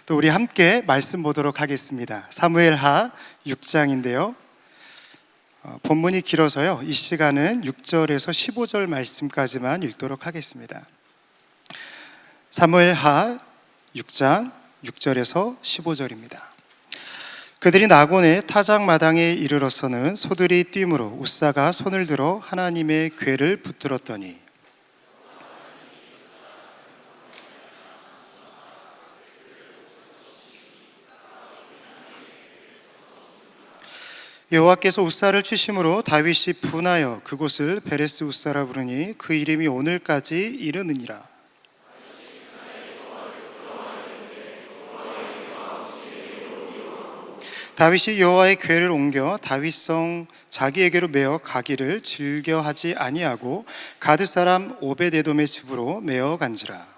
또 우리 함께 말씀 보도록 하겠습니다. 사무엘하 6장인데요. 본문이 길어서요. 이 시간은 6절에서 15절 말씀까지만 읽도록 하겠습니다. 사무엘하 6장 6절에서 15절입니다. 그들이 나곤의 타작마당에 이르러서는 소들이 뛰므로 웃사가 손을 들어 하나님의 궤를 붙들었더니 여호와께서 웃사를 치심으로 다윗이 분하여 그곳을 베레스 웃사라 부르니 그 이름이 오늘까지 이르느니라. 다윗이 여호와의 궤를 옮겨 다윗성 자기에게로 메어 가기를 즐겨하지 아니하고 가드 사람 오베데돔의 집으로 메어 간지라.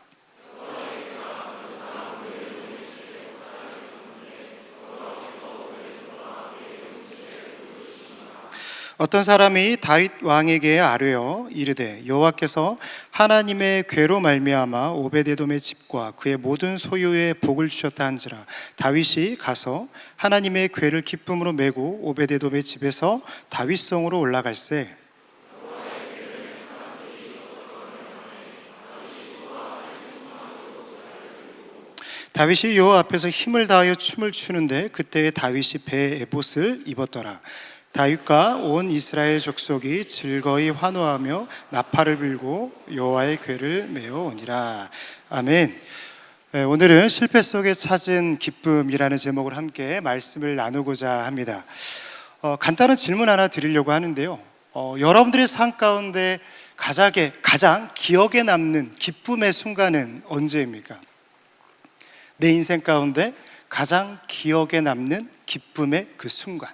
어떤 사람이 다윗 왕에게 아뢰어 이르되 여호와께서 하나님의 궤로 말미암아 오베데돔의 집과 그의 모든 소유에 복을 주셨다 한지라. 다윗이 가서 하나님의 궤를 기쁨으로 메고 오베데돔의 집에서 다윗성으로 올라갈새 다윗이 여호와 앞에서 힘을 다하여 춤을 추는데 그때에 다윗이 배에 에봇을 입었더라. 다윗과 온 이스라엘 족속이 즐거이 환호하며 나팔을 불고 여호와의 궤를 메어 오니라. 아멘. 오늘은 실패 속에 찾은 기쁨이라는 제목으로 함께 말씀을 나누고자 합니다. 간단한 질문 하나 드리려고 하는데요. 여러분들의 삶 가운데 가장 기억에 남는 기쁨의 순간은 언제입니까? 내 인생 가운데 가장 기억에 남는 기쁨의 그 순간.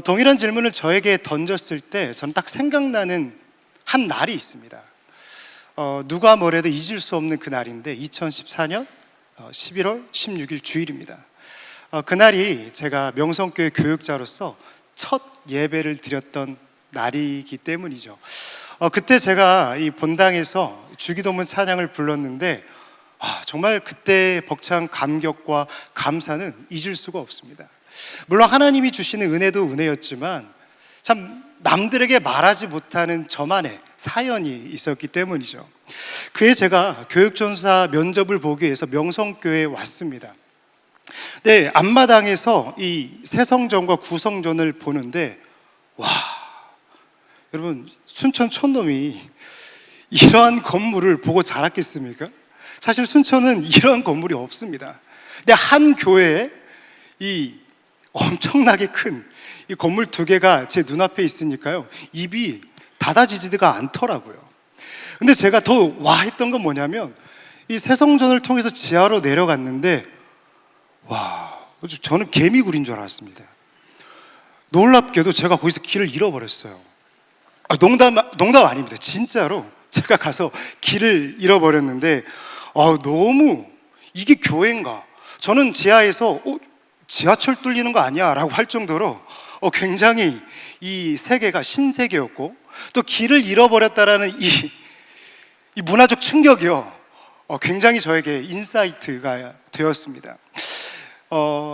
동일한 질문을 저에게 던졌을 때 저는 딱 생각나는 한 날이 있습니다. 누가 뭐래도 잊을 수 없는 그 날인데 2014년 11월 16일 주일입니다. 그날이 제가 명성교회 교육자로서 첫 예배를 드렸던 날이기 때문이죠. 그때 제가 이 본당에서 주기도문 찬양을 불렀는데 정말 그때의 벅찬 감격과 감사는 잊을 수가 없습니다. 물론 하나님이 주시는 은혜도 은혜였지만 참 남들에게 말하지 못하는 저만의 사연이 있었기 때문이죠. 그에 제가 교육전사 면접을 보기 위해서 명성교회에 왔습니다. 네, 앞마당에서 이 새성전과 구성전을 보는데 여러분 순천 촌놈이 이러한 건물을 보고 자랐겠습니까? 사실 순천은 이러한 건물이 없습니다. 근데 한 교회에 이 엄청나게 큰 이 건물 두 개가 제 눈앞에 있으니까요, 입이 닫아지지가 않더라고요. 근데 제가 더 했던 건 뭐냐면 이 새성전을 통해서 지하로 내려갔는데 저는 개미굴인 줄 알았습니다. 놀랍게도 제가 거기서 길을 잃어버렸어요. 농담 아닙니다. 진짜로 제가 가서 길을 잃어버렸는데 너무 이게 교회인가? 저는 지하에서 지하철 뚫리는 거 아니야? 라고 할 정도로 굉장히 이 세계가 신세계였고, 또 길을 잃어버렸다라는 이 문화적 충격이요, 굉장히 저에게 인사이트가 되었습니다.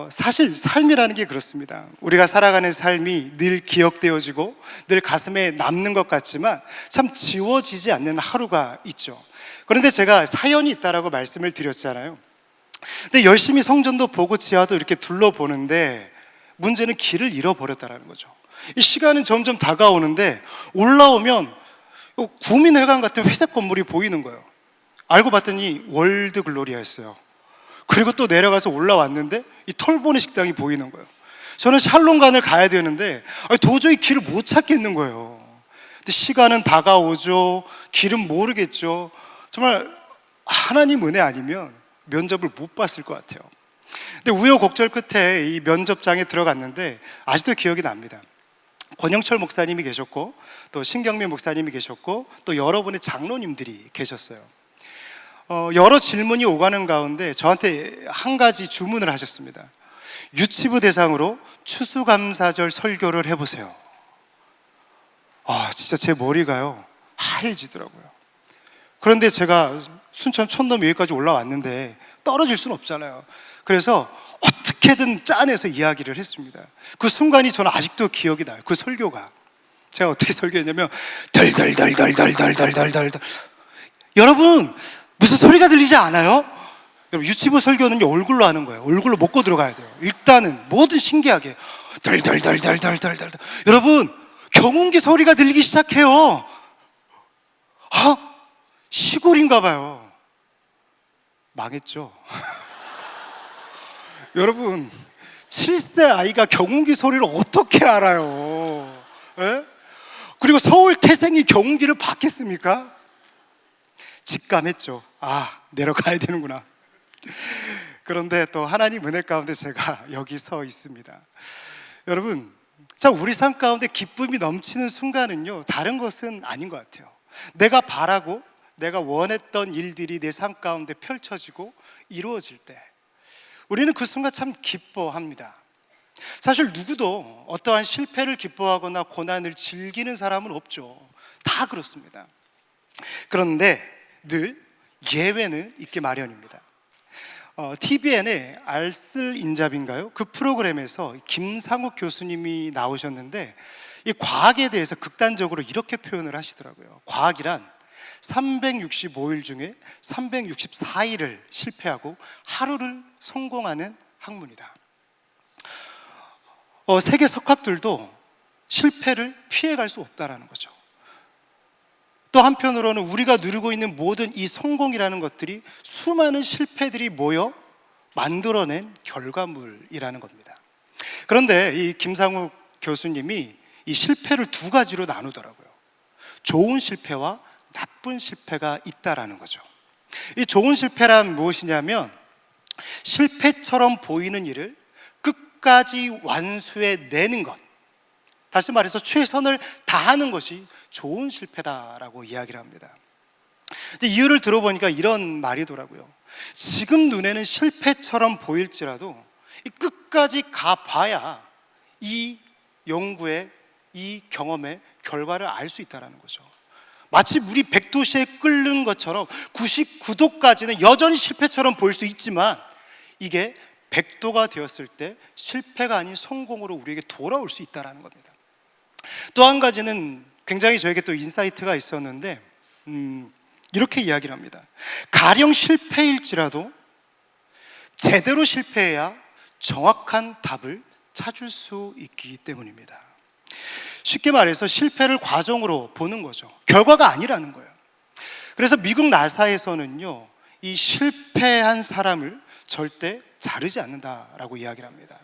사실 삶이라는 게 그렇습니다. 우리가 살아가는 삶이 늘 기억되어지고 늘 가슴에 남는 것 같지만 참 지워지지 않는 하루가 있죠. 그런데 제가 사연이 있다라고 말씀을 드렸잖아요. 근데 열심히 성전도 보고 지하도 이렇게 둘러보는데 문제는 길을 잃어버렸다라는 거죠. 이 시간은 점점 다가오는데 올라오면 구민회관 같은 회색 건물이 보이는 거예요. 알고 봤더니 월드 글로리아였어요. 그리고 또 내려가서 올라왔는데 이 톨보네 식당이 보이는 거예요. 저는 샬롬관을 가야 되는데 도저히 길을 못 찾겠는 거예요. 근데 시간은 다가오죠. 길은 모르겠죠. 정말 하나님 은혜 아니면 면접을 못 봤을 것 같아요. 근데 우여곡절 끝에 이 면접장에 들어갔는데 아직도 기억이 납니다. 권영철 목사님이 계셨고 또 신경민 목사님이 계셨고 또 여러분의 장로님들이 계셨어요. 여러 질문이 오가는 가운데 저한테 한 가지 주문을 하셨습니다. 유치부 대상으로 추수감사절 설교를 해보세요. 진짜 제 머리가요 하얘지더라고요. 그런데 제가 순천 촌놈 여기까지 올라왔는데 떨어질 수는 없잖아요. 그래서 어떻게든 짜내서 이야기를 했습니다. 그 순간이 저는 아직도 기억이 나요. 그 설교가 제가 어떻게 설교했냐면 덜덜덜덜덜덜덜덜덜. 여러분 무슨 소리가 들리지 않아요? 여러분 유치부 설교는요 얼굴로 하는 거예요. 얼굴로 먹고 들어가야 돼요. 일단은 뭐든 신기하게 덜덜덜덜덜덜덜. 여러분 경운기 소리가 들리기 시작해요. 아, 시골인가 봐요. 망했죠. 여러분 7세 아이가 경운기 소리를 어떻게 알아요? 에? 그리고 서울 태생이 경운기를 받겠습니까? 직감했죠. 아, 내려가야 되는구나. 그런데 또 하나님 은혜 가운데 제가 여기 서 있습니다. 여러분, 참 우리 삶 가운데 기쁨이 넘치는 순간은요 다른 것은 아닌 것 같아요. 내가 바라고 내가 원했던 일들이 내 삶 가운데 펼쳐지고 이루어질 때 우리는 그 순간 참 기뻐합니다. 사실 누구도 어떠한 실패를 기뻐하거나 고난을 즐기는 사람은 없죠. 다 그렇습니다. 그런데 늘 예외는 있기 마련입니다. TVN의 알쓸인잡인가요? 그 프로그램에서 김상욱 교수님이 나오셨는데 이 과학에 대해서 극단적으로 이렇게 표현을 하시더라고요. 과학이란 365일 중에 364일을 실패하고 하루를 성공하는 학문이다. 세계 석학들도 실패를 피해갈 수 없다라는 거죠. 또 한편으로는 우리가 누리고 있는 모든 이 성공이라는 것들이 수많은 실패들이 모여 만들어낸 결과물이라는 겁니다. 그런데 이 김상욱 교수님이 이 실패를 두 가지로 나누더라고요. 좋은 실패와 나쁜 실패가 있다라는 거죠. 이 좋은 실패란 무엇이냐면 실패처럼 보이는 일을 끝까지 완수해내는 것, 다시 말해서 최선을 다하는 것이 좋은 실패다라고 이야기를 합니다. 이유를 들어보니까 이런 말이더라고요. 지금 눈에는 실패처럼 보일지라도 끝까지 가봐야 이 연구의 이 경험의 결과를 알 수 있다는 거죠. 마치 물이 100도씨에 끓는 것처럼 99도까지는 여전히 실패처럼 보일 수 있지만 이게 100도가 되었을 때 실패가 아닌 성공으로 우리에게 돌아올 수 있다는 겁니다. 또 한 가지는 굉장히 저에게 또 인사이트가 있었는데 이렇게 이야기를 합니다. 가령 실패일지라도 제대로 실패해야 정확한 답을 찾을 수 있기 때문입니다. 쉽게 말해서 실패를 과정으로 보는 거죠. 결과가 아니라는 거예요. 그래서 미국 나사에서는요 이 실패한 사람을 절대 자르지 않는다라고 이야기를 합니다.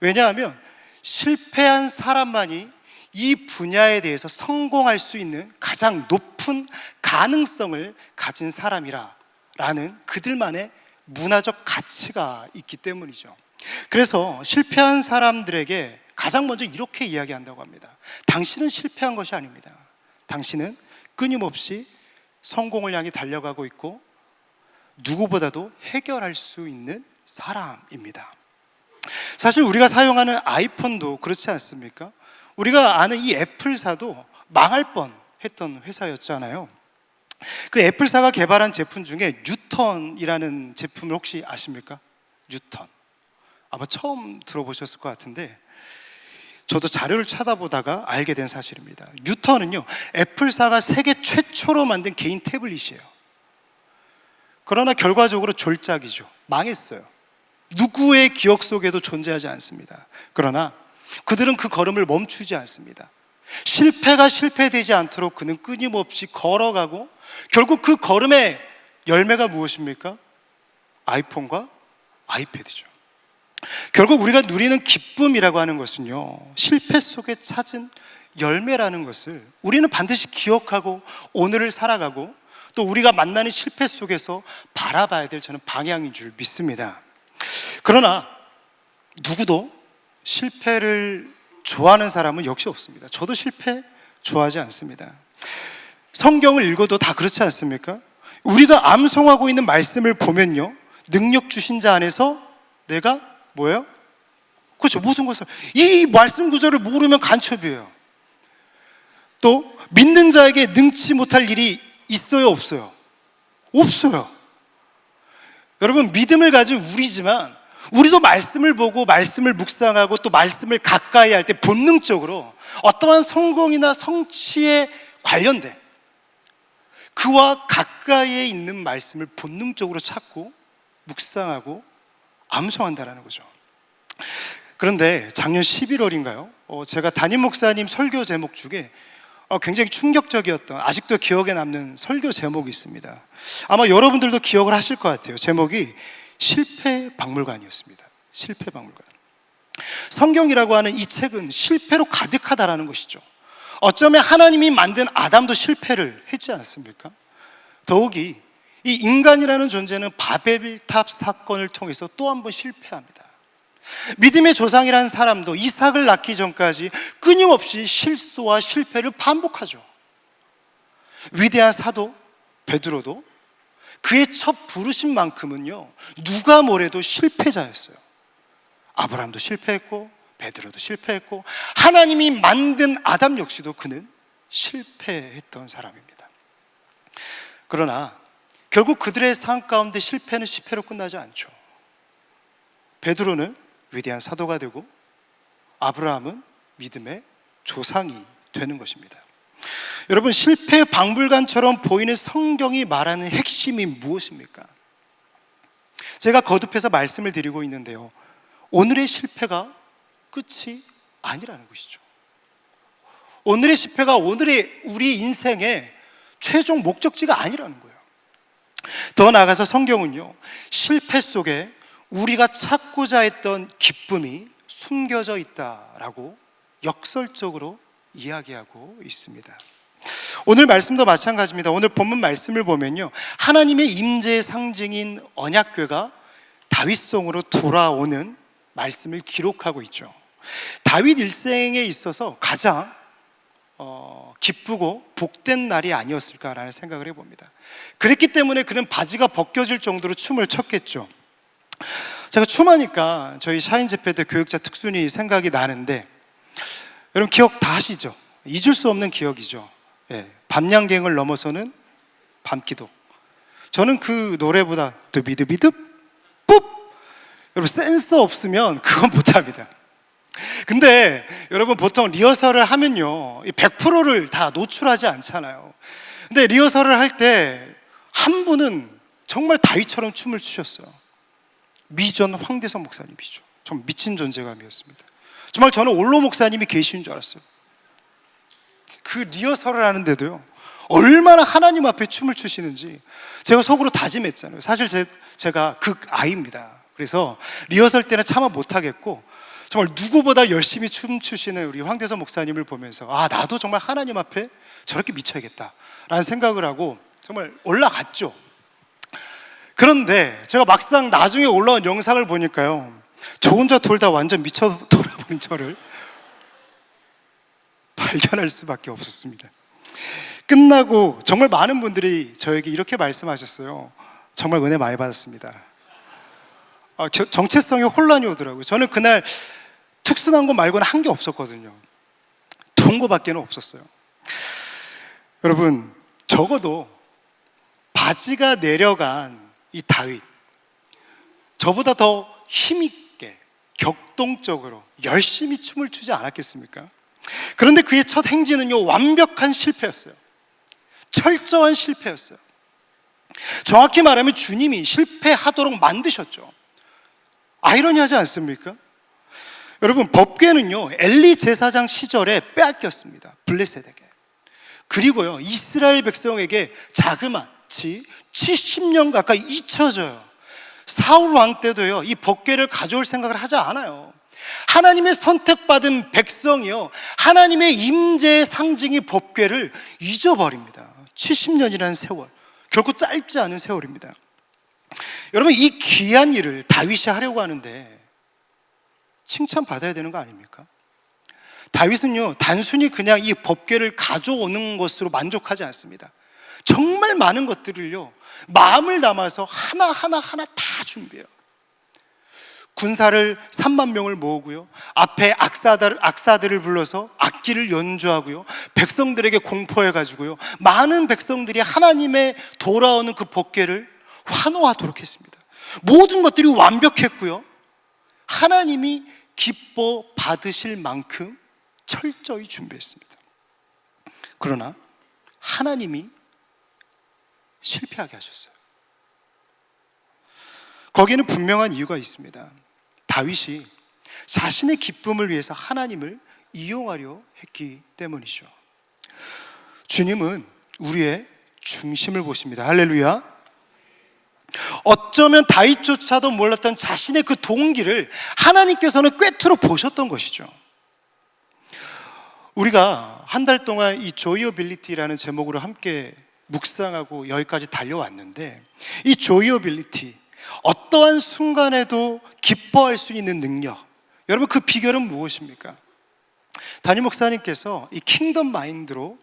왜냐하면 실패한 사람만이 이 분야에 대해서 성공할 수 있는 가장 높은 가능성을 가진 사람이라는 그들만의 문화적 가치가 있기 때문이죠. 그래서 실패한 사람들에게 가장 먼저 이렇게 이야기한다고 합니다. 당신은 실패한 것이 아닙니다. 당신은 끊임없이 성공을 향해 달려가고 있고 누구보다도 해결할 수 있는 사람입니다. 사실 우리가 사용하는 아이폰도 그렇지 않습니까? 우리가 아는 이 애플사도 망할 뻔했던 회사였잖아요. 그 애플사가 개발한 제품 중에 뉴턴이라는 제품을 혹시 아십니까? 뉴턴. 아마 처음 들어보셨을 것 같은데 저도 자료를 찾아보다가 알게 된 사실입니다. 뉴턴은요 애플사가 세계 최초로 만든 개인 태블릿이에요. 그러나 결과적으로 졸작이죠. 망했어요. 누구의 기억 속에도 존재하지 않습니다. 그러나 그들은 그 걸음을 멈추지 않습니다. 실패가 실패되지 않도록 그는 끊임없이 걸어가고 결국 그 걸음의 열매가 무엇입니까? 아이폰과 아이패드죠. 결국 우리가 누리는 기쁨이라고 하는 것은요 실패 속에 찾은 열매라는 것을 우리는 반드시 기억하고 오늘을 살아가고 또 우리가 만나는 실패 속에서 바라봐야 될 저는 방향인 줄 믿습니다. 그러나 누구도 실패를 좋아하는 사람은 역시 없습니다. 저도 실패 좋아하지 않습니다. 성경을 읽어도 다 그렇지 않습니까? 우리가 암송하고 있는 말씀을 보면요 능력 주신 자 안에서 내가 뭐예요? 그렇죠. 모든 것을 이 말씀 구절을 모르면 간첩이에요. 또 믿는 자에게 능치 못할 일이 있어요 없어요? 없어요. 여러분, 믿음을 가진 우리지만 우리도 말씀을 보고 말씀을 묵상하고 또 말씀을 가까이 할 때 본능적으로 어떠한 성공이나 성취에 관련된 그와 가까이에 있는 말씀을 본능적으로 찾고 묵상하고 암송한다라는 거죠. 그런데 작년 11월인가요? 제가 담임 목사님 설교 제목 중에 굉장히 충격적이었던, 아직도 기억에 남는 설교 제목이 있습니다. 아마 여러분들도 기억을 하실 것 같아요. 제목이 실패박물관이었습니다. 실패박물관. 성경이라고 하는 이 책은 실패로 가득하다라는 것이죠. 어쩌면 하나님이 만든 아담도 실패를 했지 않습니까? 더욱이 이 인간이라는 존재는 바벨탑 사건을 통해서 또 한 번 실패합니다. 믿음의 조상이라는 사람도 이삭을 낳기 전까지 끊임없이 실수와 실패를 반복하죠. 위대한 사도 베드로도 그의 첫 부르신 만큼은요, 누가 뭐래도 실패자였어요. 아브라함도 실패했고 베드로도 실패했고 하나님이 만든 아담 역시도 그는 실패했던 사람입니다. 그러나 결국 그들의 삶 가운데 실패는 실패로 끝나지 않죠. 베드로는 위대한 사도가 되고 아브라함은 믿음의 조상이 되는 것입니다. 여러분, 실패 박물관처럼 보이는 성경이 말하는 핵심이 무엇입니까? 제가 거듭해서 말씀을 드리고 있는데요, 오늘의 실패가 끝이 아니라는 것이죠. 오늘의 실패가 오늘의 우리 인생의 최종 목적지가 아니라는 거예요. 더 나아가서 성경은요, 실패 속에 우리가 찾고자 했던 기쁨이 숨겨져 있다라고 역설적으로 이야기하고 있습니다. 오늘 말씀도 마찬가지입니다. 오늘 본문 말씀을 보면요, 하나님의 임재의 상징인 언약궤가 다윗성으로 돌아오는 말씀을 기록하고 있죠. 다윗 일생에 있어서 가장 기쁘고 복된 날이 아니었을까라는 생각을 해봅니다. 그랬기 때문에 그는 바지가 벗겨질 정도로 춤을 췄겠죠. 제가 춤하니까 저희 샤인 집회 때 교육자 특순이 생각이 나는데, 여러분 기억 다 하시죠? 잊을 수 없는 기억이죠. 예, 밤양갱을 넘어서는 밤기도. 저는 그 노래보다 두비두비둡ปุ๊ 여러분, 센스 없으면 그건 못합니다. 근데 여러분, 보통 리허설을 하면요 100%를 다 노출하지 않잖아요. 근데 리허설을 할 때 한 분은 정말 다윗처럼 춤을 추셨어요. 미전 황대성 목사님이죠. 좀 미친 존재감이었습니다. 정말 저는 올로 목사님이 계신 줄 알았어요. 그 리허설을 하는데도요 얼마나 하나님 앞에 춤을 추시는지 제가 속으로 다짐했잖아요. 사실 제가 극아이입니다. 그래서 리허설 때는 차마 못하겠고 정말 누구보다 열심히 춤추시는 우리 황대성 목사님을 보면서 나도 정말 하나님 앞에 저렇게 미쳐야겠다라는 생각을 하고 정말 올라갔죠. 그런데 제가 막상 나중에 올라온 영상을 보니까요, 저 혼자 돌다 완전 미쳐 돌아버린 저를 발견할 수밖에 없었습니다. 끝나고 정말 많은 분들이 저에게 이렇게 말씀하셨어요. 정말 은혜 많이 받았습니다. 정체성에 혼란이 오더라고요. 저는 그날 특수한 거 말고는 한 게 없었거든요. 좋은 거밖에 없었어요. 여러분, 적어도 바지가 내려간 이 다윗, 저보다 더 힘있게 격동적으로 열심히 춤을 추지 않았겠습니까? 그런데 그의 첫 행진은요 완벽한 실패였어요. 철저한 실패였어요. 정확히 말하면 주님이 실패하도록 만드셨죠. 아이러니하지 않습니까? 여러분, 법궤는요 엘리 제사장 시절에 빼앗겼습니다. 블레셋에게. 그리고요 이스라엘 백성에게 자그마치 70년 가까이 잊혀져요. 사울 왕 때도요 이 법궤를 가져올 생각을 하지 않아요. 하나님의 선택받은 백성이요 하나님의 임재의 상징이 법궤를 잊어버립니다. 70년이라는 세월, 결코 짧지 않은 세월입니다. 여러분, 이 귀한 일을 다윗이 하려고 하는데 칭찬받아야 되는 거 아닙니까? 다윗은요 단순히 그냥 이 법궤를 가져오는 것으로 만족하지 않습니다. 정말 많은 것들을요 마음을 담아서 하나하나 다 준비해요. 군사를 3만 명을 모으고요, 앞에 악사들을 불러서 악기를 연주하고요, 백성들에게 공포해가지고요 많은 백성들이 하나님의 돌아오는 그 법궤를 환호하도록 했습니다. 모든 것들이 완벽했고요. 하나님이 기뻐 받으실 만큼 철저히 준비했습니다. 그러나 하나님이 실패하게 하셨어요. 거기에는 분명한 이유가 있습니다. 다윗이 자신의 기쁨을 위해서 하나님을 이용하려 했기 때문이죠. 주님은 우리의 중심을 보십니다. 할렐루야. 어쩌면 다윗조차도 몰랐던 자신의 그 동기를 하나님께서는 꿰뚫어 보셨던 것이죠. 우리가 한 달 동안 이 조이어빌리티라는 제목으로 함께 묵상하고 여기까지 달려왔는데, 이 조이어빌리티, 어떠한 순간에도 기뻐할 수 있는 능력, 여러분 그 비결은 무엇입니까? 담임 목사님께서 이 킹덤 마인드로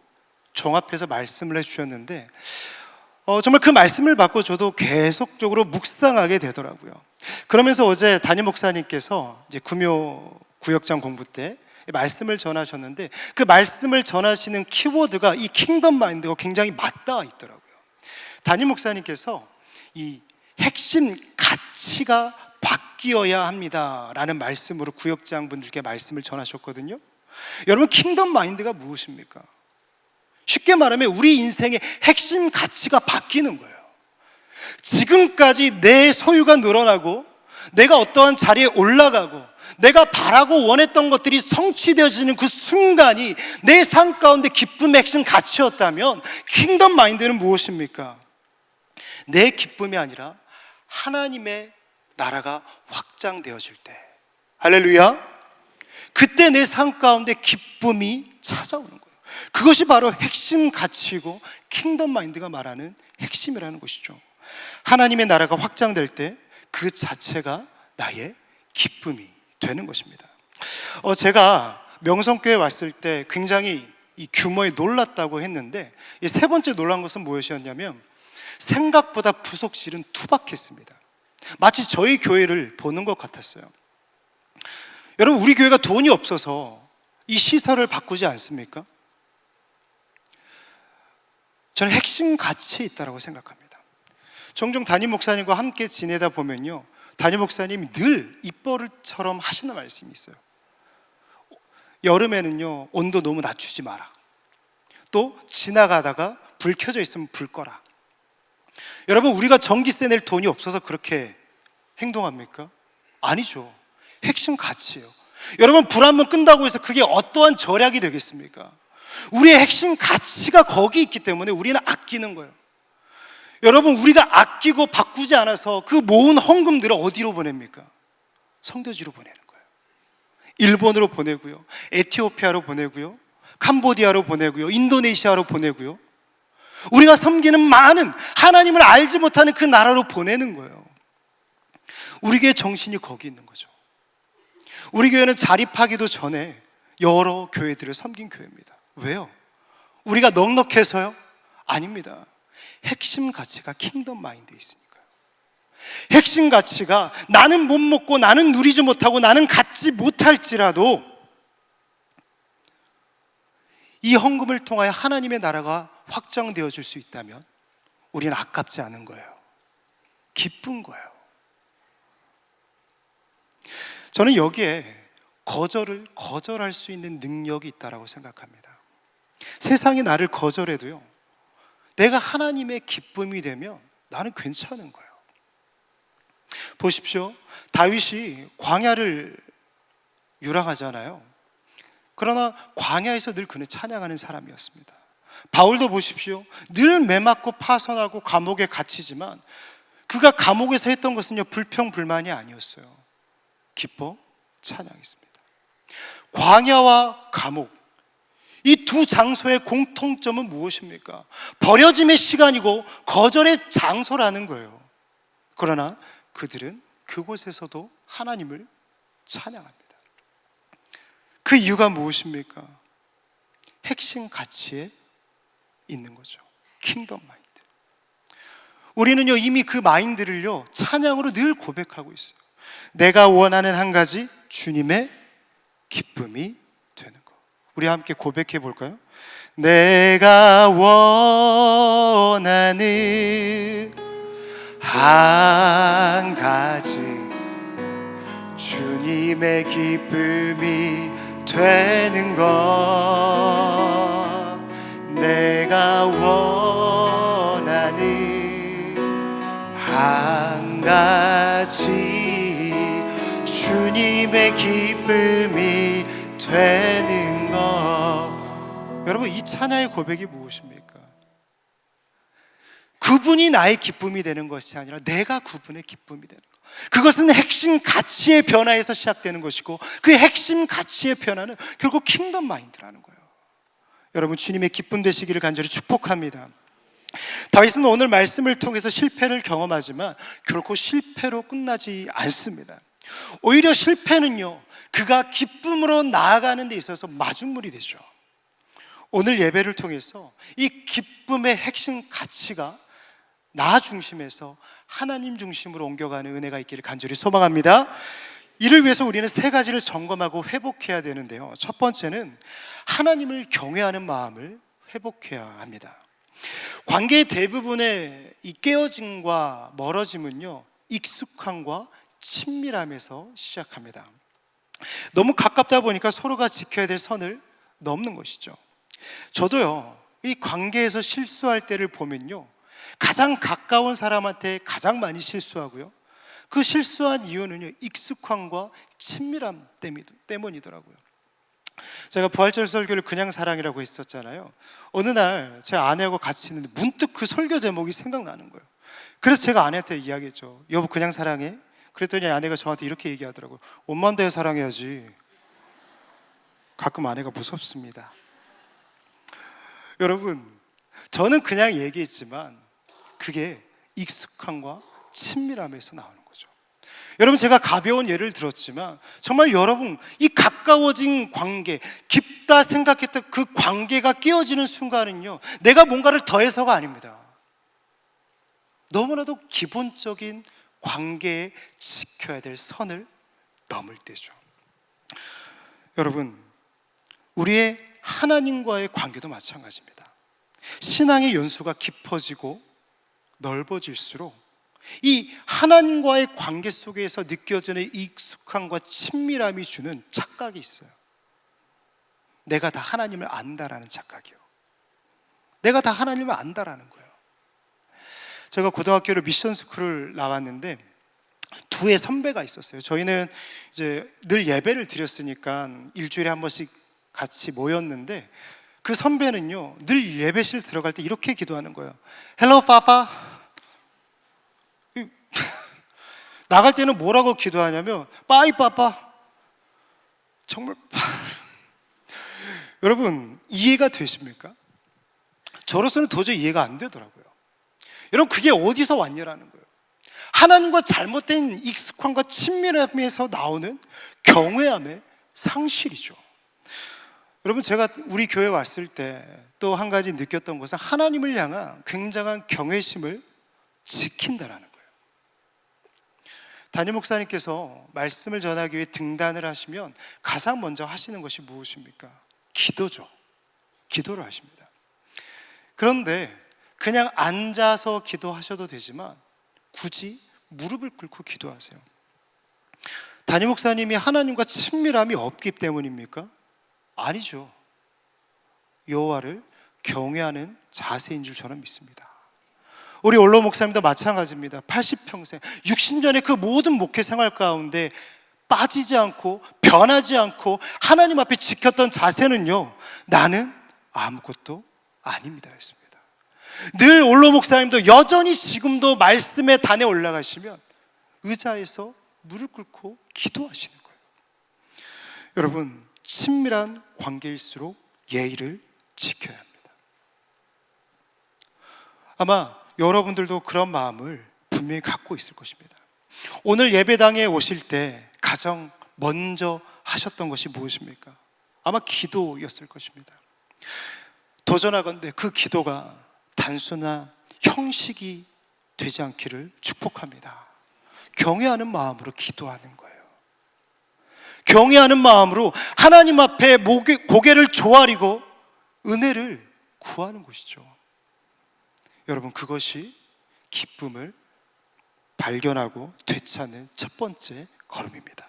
종합해서 말씀을 해주셨는데, 정말 그 말씀을 받고 저도 계속적으로 묵상하게 되더라고요. 그러면서 어제 담임 목사님께서 이제 금요 구역장 공부 때 말씀을 전하셨는데, 그 말씀을 전하시는 키워드가 이 킹덤 마인드가 굉장히 맞닿아 있더라고요. 담임 목사님께서 이 핵심 가치가 바뀌어야 합니다라는 말씀으로 구역장 분들께 말씀을 전하셨거든요. 여러분, 킹덤 마인드가 무엇입니까? 쉽게 말하면 우리 인생의 핵심 가치가 바뀌는 거예요. 지금까지 내 소유가 늘어나고 내가 어떠한 자리에 올라가고 내가 바라고 원했던 것들이 성취되어지는 그 순간이 내 삶 가운데 기쁨의 핵심 가치였다면, 킹덤 마인드는 무엇입니까? 내 기쁨이 아니라 하나님의 나라가 확장되어질 때, 할렐루야, 그때 내 삶 가운데 기쁨이 찾아오는 거예요. 그것이 바로 핵심 가치이고 킹덤 마인드가 말하는 핵심이라는 것이죠. 하나님의 나라가 확장될 때 그 자체가 나의 기쁨이 되는 것입니다. 제가 명성교회 왔을 때 굉장히 이 규모에 놀랐다고 했는데, 이 세 번째 놀란 것은 무엇이었냐면, 생각보다 부속실은 투박했습니다. 마치 저희 교회를 보는 것 같았어요. 여러분, 우리 교회가 돈이 없어서 이 시설을 바꾸지 않습니까? 저는 핵심 가치에 있다고 생각합니다. 종종 담임 목사님과 함께 지내다 보면요, 담임 목사님이 늘 입버릇처럼 하시는 말씀이 있어요. 여름에는요, 온도 너무 낮추지 마라. 또 지나가다가 불 켜져 있으면 불 꺼라. 여러분, 우리가 전기세 낼 돈이 없어서 그렇게 행동합니까? 아니죠. 핵심 가치예요. 여러분, 불 한 번 끈다고 해서 그게 어떠한 절약이 되겠습니까? 우리의 핵심 가치가 거기 있기 때문에 우리는 아끼는 거예요. 여러분, 우리가 아끼고 바꾸지 않아서 그 모은 헌금들을 어디로 보냅니까? 선교지로 보내는 거예요. 일본으로 보내고요, 에티오피아로 보내고요, 캄보디아로 보내고요, 인도네시아로 보내고요, 우리가 섬기는 많은 하나님을 알지 못하는 그 나라로 보내는 거예요. 우리 교회 정신이 거기 있는 거죠. 우리 교회는 자립하기도 전에 여러 교회들을 섬긴 교회입니다. 왜요? 우리가 넉넉해서요? 아닙니다. 핵심 가치가 킹덤 마인드에 있으니까요. 핵심 가치가 나는 못 먹고 나는 누리지 못하고 나는 갖지 못할지라도 이 헌금을 통하여 하나님의 나라가 확장되어질 수 있다면 우리는 아깝지 않은 거예요. 기쁜 거예요. 저는 여기에 거절을 거절할 수 있는 능력이 있다고 생각합니다. 세상이 나를 거절해도요, 내가 하나님의 기쁨이 되면 나는 괜찮은 거예요. 보십시오. 다윗이 광야를 유랑하잖아요. 그러나 광야에서 늘 그는 찬양하는 사람이었습니다. 바울도 보십시오. 늘 매맞고 파선하고 감옥에 갇히지만 그가 감옥에서 했던 것은요, 불평불만이 아니었어요. 기뻐 찬양했습니다. 광야와 감옥, 이 두 장소의 공통점은 무엇입니까? 버려짐의 시간이고 거절의 장소라는 거예요. 그러나 그들은 그곳에서도 하나님을 찬양합니다. 그 이유가 무엇입니까? 핵심 가치에 있는 거죠. 킹덤 마인드. 우리는요, 이미 그 마인드를요, 찬양으로 늘 고백하고 있어요. 내가 원하는 한 가지, 주님의 기쁨이 되는 것. 우리 함께 고백해 볼까요? 내가 원하는 한 가지 주님의 기쁨이 되는 것, 내가 원하는 한 가지 주님의 기쁨이 되는 것. 여러분, 이 찬양의 고백이 무엇입니까? 그분이 나의 기쁨이 되는 것이 아니라 내가 그분의 기쁨이 되는 것. 그것은 핵심 가치의 변화에서 시작되는 것이고, 그 핵심 가치의 변화는 결국 킹덤 마인드라는 거예요. 여러분, 주님의 기쁨 되시기를 간절히 축복합니다. 다윗은 오늘 말씀을 통해서 실패를 경험하지만 결코 실패로 끝나지 않습니다. 오히려 실패는요, 그가 기쁨으로 나아가는 데 있어서 마중물이 되죠. 오늘 예배를 통해서 이 기쁨의 핵심 가치가 나 중심에서 하나님 중심으로 옮겨가는 은혜가 있기를 간절히 소망합니다. 이를 위해서 우리는 세 가지를 점검하고 회복해야 되는데요, 첫 번째는 하나님을 경외하는 마음을 회복해야 합니다. 관계의 대부분의 이 깨어짐과 멀어짐은요, 익숙함과 친밀함에서 시작합니다. 너무 가깝다 보니까 서로가 지켜야 될 선을 넘는 것이죠. 저도요, 이 관계에서 실수할 때를 보면요, 가장 가까운 사람한테 가장 많이 실수하고요, 그 실수한 이유는요, 익숙함과 친밀함 때문이더라고요. 제가 부활절 설교를 그냥 사랑이라고 했었잖아요. 어느 날 제 아내하고 같이 있는데 문득 그 설교 제목이 생각나는 거예요. 그래서 제가 아내한테 이야기했죠. 여보, 그냥 사랑해? 그랬더니 아내가 저한테 이렇게 얘기하더라고요. 옷만 대해 사랑해야지. 가끔 아내가 무섭습니다. 여러분, 저는 그냥 얘기했지만 그게 익숙함과 친밀함에서 나오는 거죠. 여러분, 제가 가벼운 예를 들었지만 정말 여러분, 이 가까워진 관계, 깊다 생각했던 그 관계가 깨어지는 순간은요, 내가 뭔가를 더해서가 아닙니다. 너무나도 기본적인 관계에 지켜야 될 선을 넘을 때죠. 여러분, 우리의 하나님과의 관계도 마찬가지입니다. 신앙의 연수가 깊어지고 넓어질수록 이 하나님과의 관계 속에서 느껴지는 익숙함과 친밀함이 주는 착각이 있어요. 내가 다 하나님을 안다라는 착각이요. 내가 다 하나님을 안다라는 거예요. 제가 고등학교로 미션 스쿨을 나왔는데 두 선배가 있었어요. 저희는 이제 늘 예배를 드렸으니까 일주일에 한 번씩 같이 모였는데, 그 선배는요, 늘 예배실 들어갈 때 이렇게 기도하는 거예요. Hello, Papa. 나갈 때는 뭐라고 기도하냐면 Bye, Papa. 정말 여러분, 이해가 되십니까? 저로서는 도저히 이해가 안 되더라고요. 여러분, 그게 어디서 왔냐라는 거예요. 하나님과 잘못된 익숙함과 친밀함에서 나오는 경외함의 상실이죠. 여러분, 제가 우리 교회 왔을 때 또 한 가지 느꼈던 것은 하나님을 향한 굉장한 경외심을 지킨다라는 거예요. 담임 목사님께서 말씀을 전하기 위해 등단을 하시면 가장 먼저 하시는 것이 무엇입니까? 기도죠. 기도를 하십니다. 그런데 그냥 앉아서 기도하셔도 되지만 굳이 무릎을 꿇고 기도하세요. 담임 목사님이 하나님과 친밀함이 없기 때문입니까? 아니죠. 여호와를 경외하는 자세인 줄 저는 믿습니다. 우리 올로 목사님도 마찬가지입니다. 80평생 60년의 그 모든 목회 생활 가운데 빠지지 않고 변하지 않고 하나님 앞에 지켰던 자세는요, 나는 아무것도 아닙니다 였습니다. 늘 올로 목사님도 여전히 지금도 말씀의 단에 올라가시면 의자에서 무릎 꿇고 기도하시는 거예요. 여러분, 친밀한 관계일수록 예의를 지켜야 합니다. 아마 여러분들도 그런 마음을 분명히 갖고 있을 것입니다. 오늘 예배당에 오실 때 가장 먼저 하셨던 것이 무엇입니까? 아마 기도였을 것입니다. 도전하건대 그 기도가 단순한 형식이 되지 않기를 축복합니다. 경외하는 마음으로 기도하는 거예요. 경외하는 마음으로 하나님 앞에 고개를 조아리고 은혜를 구하는 것이죠. 여러분, 그것이 기쁨을 발견하고 되찾는 첫 번째 걸음입니다.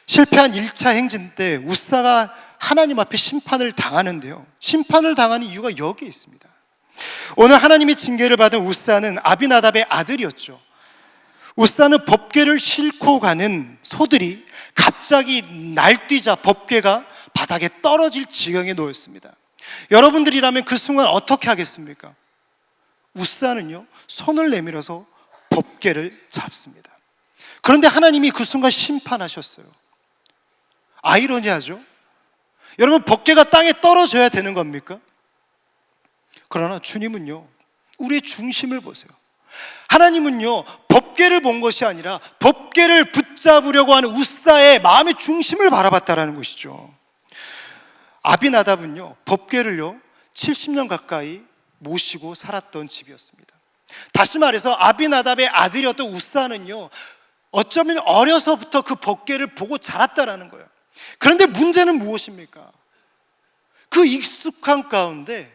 실패한 1차 행진 때 우사가 하나님 앞에 심판을 당하는데요, 심판을 당하는 이유가 여기에 있습니다. 오늘 하나님의 징계를 받은 우사는 아비나답의 아들이었죠. 우사는 법궤를 싣고 가는 소들이 갑자기 날뛰자 법궤가 바닥에 떨어질 지경에 놓였습니다. 여러분들이라면 그 순간 어떻게 하겠습니까? 우사는요, 손을 내밀어서 법궤를 잡습니다. 그런데 하나님이 그 순간 심판하셨어요. 아이러니하죠? 여러분, 법궤가 땅에 떨어져야 되는 겁니까? 그러나 주님은요, 우리의 중심을 보세요. 하나님은요, 법궤를 본 것이 아니라 법궤를 붙잡으려고 하는 우사의 마음의 중심을 바라봤다라는 것이죠. 아비나답은요, 법궤를요 70년 가까이 모시고 살았던 집이었습니다. 다시 말해서 아비나답의 아들이었던 우사는요, 어쩌면 어려서부터 그 법궤를 보고 자랐다라는 거예요. 그런데 문제는 무엇입니까? 그 익숙한 가운데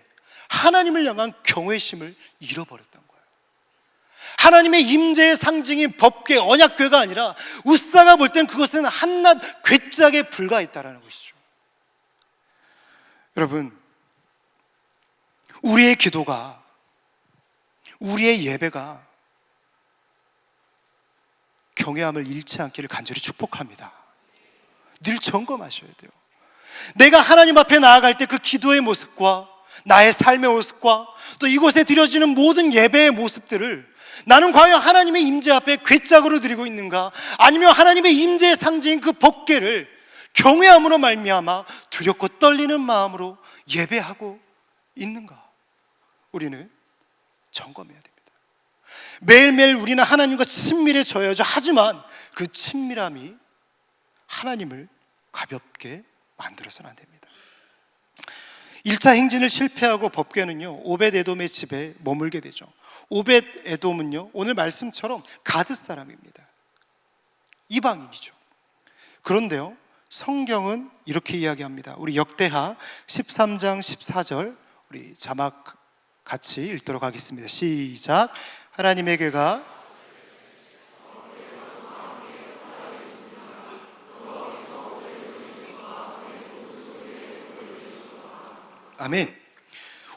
하나님을 향한 경외심을 잃어버렸던 거예요. 하나님의 임재의 상징인 법궤, 언약궤가 아니라 우사가 볼 땐 그것은 한낱 궤짝에 불과했다라는 것이죠. 여러분, 우리의 기도가, 우리의 예배가 경외함을 잃지 않기를 간절히 축복합니다. 늘 점검하셔야 돼요. 내가 하나님 앞에 나아갈 때 그 기도의 모습과 나의 삶의 모습과 또 이곳에 드려지는 모든 예배의 모습들을 나는 과연 하나님의 임재 앞에 궤짝으로 드리고 있는가, 아니면 하나님의 임재의 상징인 그 법궤를 경외함으로 말미암아 두렵고 떨리는 마음으로 예배하고 있는가, 우리는 점검해야 됩니다. 매일매일 우리는 하나님과 친밀해져야죠. 하지만 그 친밀함이 하나님을 가볍게 만들어서는 안 됩니다. 1차 행진을 실패하고 법궤는요 오벳에돔의 집에 머물게 되죠. 오벳에돔은요 오늘 말씀처럼 가드 사람입니다. 이방인이죠. 그런데요, 성경은 이렇게 이야기합니다. 우리 역대하 13장 14절 우리 자막 같이 읽도록 하겠습니다. 시작. 하나님의 궤가 아멘.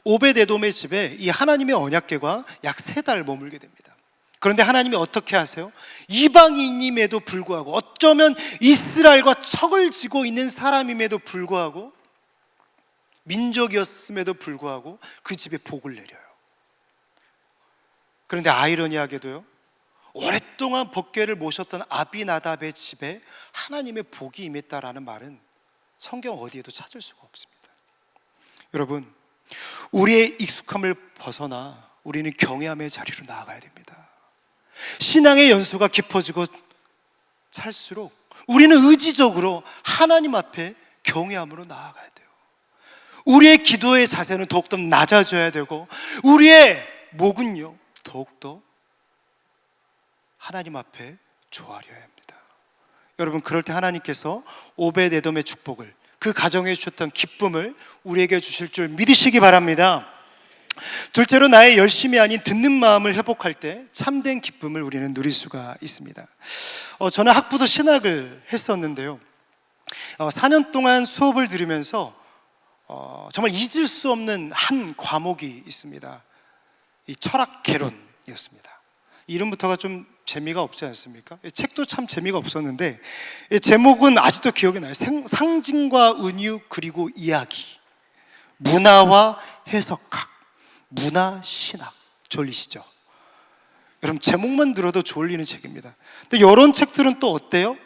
오벳에돔의 집에 이 하나님의 언약궤가 약 3달 머물게 됩니다. 그런데 하나님이 어떻게 하세요? 이방인임에도 불구하고, 어쩌면 이스라엘과 척을 지고 있는 사람임에도 불구하고, 민족이었음에도 불구하고 그 집에 복을 내려요. 그런데 아이러니하게도요, 오랫동안 법궤를 모셨던 아비나답의 집에 하나님의 복이 임했다라는 말은 성경 어디에도 찾을 수가 없습니다. 여러분, 우리의 익숙함을 벗어나 우리는 경외함의 자리로 나아가야 됩니다. 신앙의 연수가 깊어지고 찰수록 우리는 의지적으로 하나님 앞에 경외함으로 나아가야 돼요. 우리의 기도의 자세는 더욱더 낮아져야 되고, 우리의 목은요 더욱더 하나님 앞에 조아려야 합니다. 여러분, 그럴 때 하나님께서 오벳에돔의 축복을, 그 가정에 주셨던 기쁨을 우리에게 주실 줄 믿으시기 바랍니다. 둘째로, 나의 열심이 아닌 듣는 마음을 회복할 때 참된 기쁨을 우리는 누릴 수가 있습니다. 저는 학부도 신학을 했었는데요, 4년 동안 수업을 들으면서 정말 잊을 수 없는 한 과목이 있습니다. 이 철학 개론이었습니다. 이름부터가 좀 재미가 없지 않습니까? 책도 참 재미가 없었는데 제목은 아직도 기억이 나요. 상징과 은유 그리고 이야기, 문화와 해석학, 문화신학. 졸리시죠? 여러분, 제목만 들어도 졸리는 책입니다. 근데 이런 책들은 또 어때요?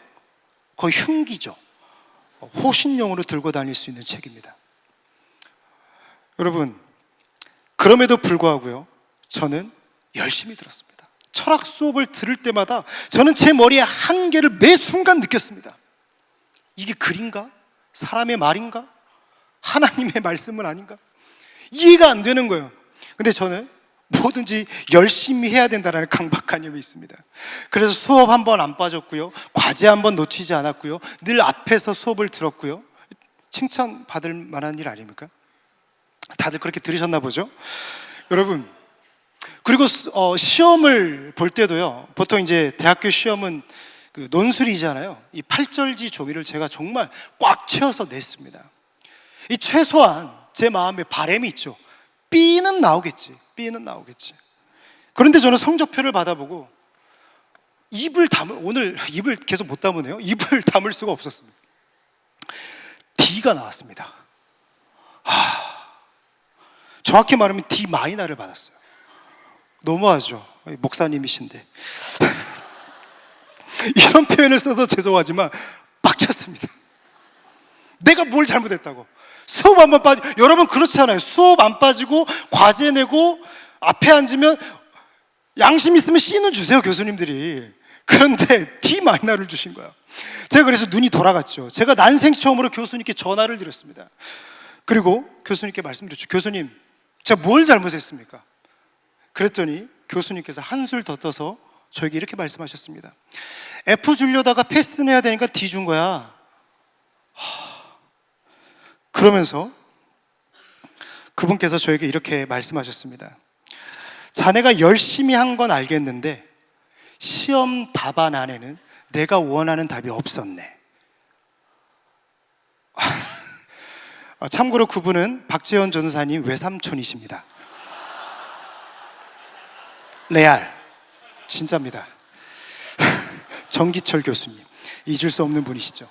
거의 흉기죠. 호신용으로 들고 다닐 수 있는 책입니다. 여러분, 그럼에도 불구하고요, 저는 열심히 들었습니다. 철학 수업을 들을 때마다 저는 제 머리의 한계를 매 순간 느꼈습니다. 이게 글인가? 사람의 말인가? 하나님의 말씀은 아닌가? 이해가 안 되는 거예요. 근데 저는 뭐든지 열심히 해야 된다는 강박관념이 있습니다. 그래서 수업 한 번 안 빠졌고요, 과제 한 번 놓치지 않았고요, 늘 앞에서 수업을 들었고요. 칭찬받을 만한 일 아닙니까? 다들 그렇게 들으셨나 보죠? 여러분, 그리고 시험을 볼 때도요, 보통 이제 대학교 시험은 그 논술이잖아요. 이 8절지 종이를 제가 정말 꽉 채워서 냈습니다. 이 최소한 제 마음에 바람이 있죠. B는 나오겠지. B는 나오겠지. 그런데 저는 성적표를 받아보고 오늘 입을 계속 못 담으네요. 입을 담을 수가 없었습니다. D가 나왔습니다. 정확히 말하면 D 마이너를 받았어요. 너무하죠. 목사님이신데. 이런 표현을 써서 죄송하지만 빡쳤습니다. 내가 뭘 잘못했다고. 수업 한 번 여러분 그렇지 않아요? 수업 안 빠지고 과제 내고 앞에 앉으면 양심 있으면 C는 주세요, 교수님들이. 그런데 D 마이너를 주신 거야. 제가 그래서 눈이 돌아갔죠. 제가 난생 처음으로 교수님께 전화를 드렸습니다. 그리고 교수님께 말씀드렸죠. 교수님, 제가 뭘 잘못했습니까? 그랬더니 교수님께서 한술 더 떠서 저에게 이렇게 말씀하셨습니다. F 주려다가 패스 내야 되니까 D 준 거야. 그러면서 그분께서 저에게 이렇게 말씀하셨습니다. 자네가 열심히 한 건 알겠는데 시험 답안 안에는 내가 원하는 답이 없었네. 참고로 그분은 박재현 전사님 외삼촌이십니다. 레알 진짜입니다. 정기철 교수님, 잊을 수 없는 분이시죠.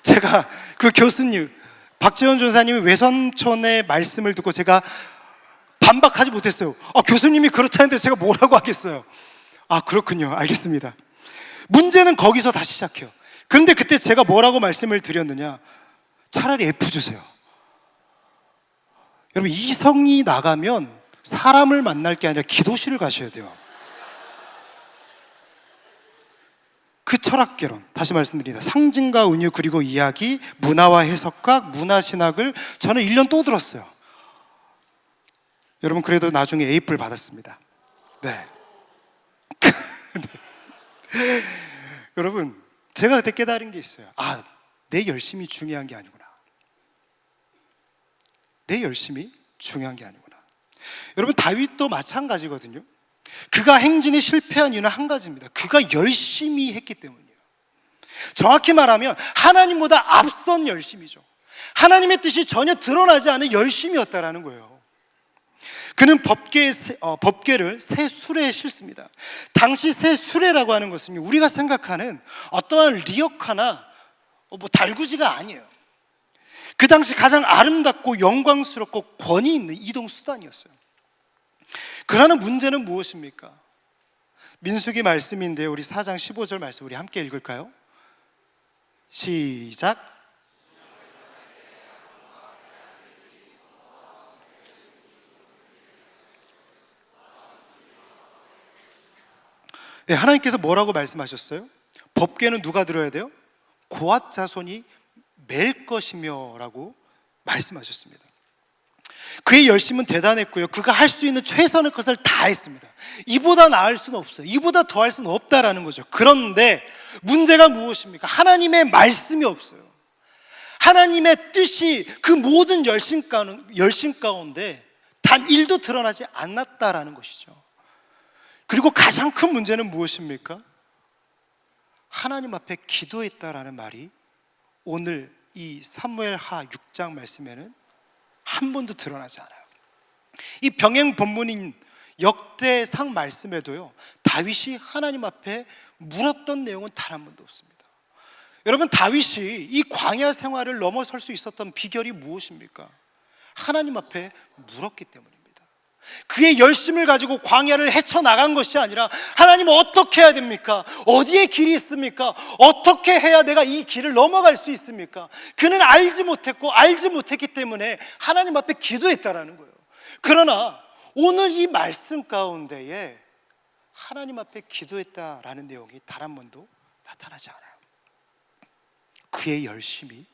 제가 그 교수님 박재현 전사님의 외삼촌의 말씀을 듣고 제가 반박하지 못했어요. 교수님이 그렇다는데 제가 뭐라고 하겠어요. 그렇군요. 알겠습니다. 문제는 거기서 다시 시작해요. 그런데 그때 제가 뭐라고 말씀을 드렸느냐, 차라리 F 주세요. 여러분, 이성이 나가면 사람을 만날 게 아니라 기도실을 가셔야 돼요. 그 철학개론, 다시 말씀드립니다. 상징과 은유 그리고 이야기, 문화와 해석학, 문화신학을 저는 1년 또 들었어요. 여러분, 그래도 나중에 A뿔 받았습니다. 네. 여러분, 제가 그때 깨달은 게 있어요. 내 열심이 중요한 게 아니구나. 내 열심이 중요한 게 아니구나. 여러분, 다윗도 마찬가지거든요. 그가 행진에 실패한 이유는 한 가지입니다. 그가 열심히 했기 때문이에요. 정확히 말하면 하나님보다 앞선 열심이죠. 하나님의 뜻이 전혀 드러나지 않은 열심이었다라는 거예요. 그는 법궤를 새 수레에 싣습니다. 당시 새 수레라고 하는 것은 우리가 생각하는 어떠한 리어카나 달구지가 아니에요. 그 당시 가장 아름답고 영광스럽고 권위 있는 이동 수단이었어요. 그러나 문제는 무엇입니까? 민수기 말씀인데 우리 4장 15절 말씀 우리 함께 읽을까요? 시작. 네, 하나님께서 뭐라고 말씀하셨어요? 법궤는 누가 들어야 돼요? 고앗 자손이 맬 것이며 라고 말씀하셨습니다. 그의 열심은 대단했고요. 그가 할 수 있는 최선의 것을 다 했습니다. 이보다 나을 수는 없어요. 이보다 더 할 수는 없다라는 거죠. 그런데 문제가 무엇입니까? 하나님의 말씀이 없어요. 하나님의 뜻이 그 모든 열심 가운데 단 1도 드러나지 않았다라는 것이죠. 그리고 가장 큰 문제는 무엇입니까? 하나님 앞에 기도했다라는 말이 오늘 이 사무엘하 6장 말씀에는 한 번도 드러나지 않아요. 이 병행 본문인 역대상 말씀에도요, 다윗이 하나님 앞에 물었던 내용은 단 한 번도 없습니다. 여러분, 다윗이 이 광야 생활을 넘어설 수 있었던 비결이 무엇입니까? 하나님 앞에 물었기 때문입니다. 그의 열심을 가지고 광야를 헤쳐나간 것이 아니라 하나님 어떻게 해야 됩니까? 어디에 길이 있습니까? 어떻게 해야 내가 이 길을 넘어갈 수 있습니까? 그는 알지 못했기 때문에 하나님 앞에 기도했다라는 거예요. 그러나 오늘 이 말씀 가운데에 하나님 앞에 기도했다라는 내용이 단 한 번도 나타나지 않아요. 그의 열심이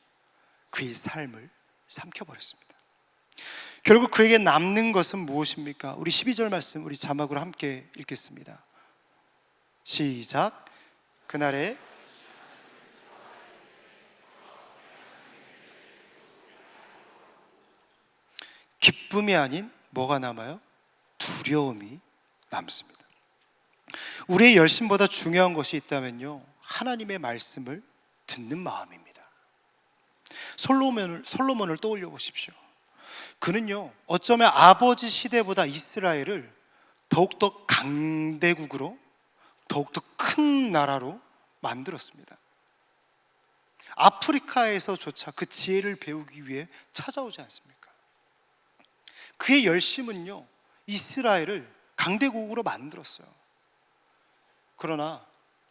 그의 삶을 삼켜버렸습니다. 결국 그에게 남는 것은 무엇입니까? 우리 12절 말씀 우리 자막으로 함께 읽겠습니다. 시작. 그날에 기쁨이 아닌 뭐가 남아요? 두려움이 남습니다. 우리의 열심보다 중요한 것이 있다면요, 하나님의 말씀을 듣는 마음입니다. 솔로몬을 떠올려 보십시오. 그는요, 어쩌면 아버지 시대보다 이스라엘을 더욱더 강대국으로, 더욱더 큰 나라로 만들었습니다. 아프리카에서조차 그 지혜를 배우기 위해 찾아오지 않습니까? 그의 열심은요, 이스라엘을 강대국으로 만들었어요. 그러나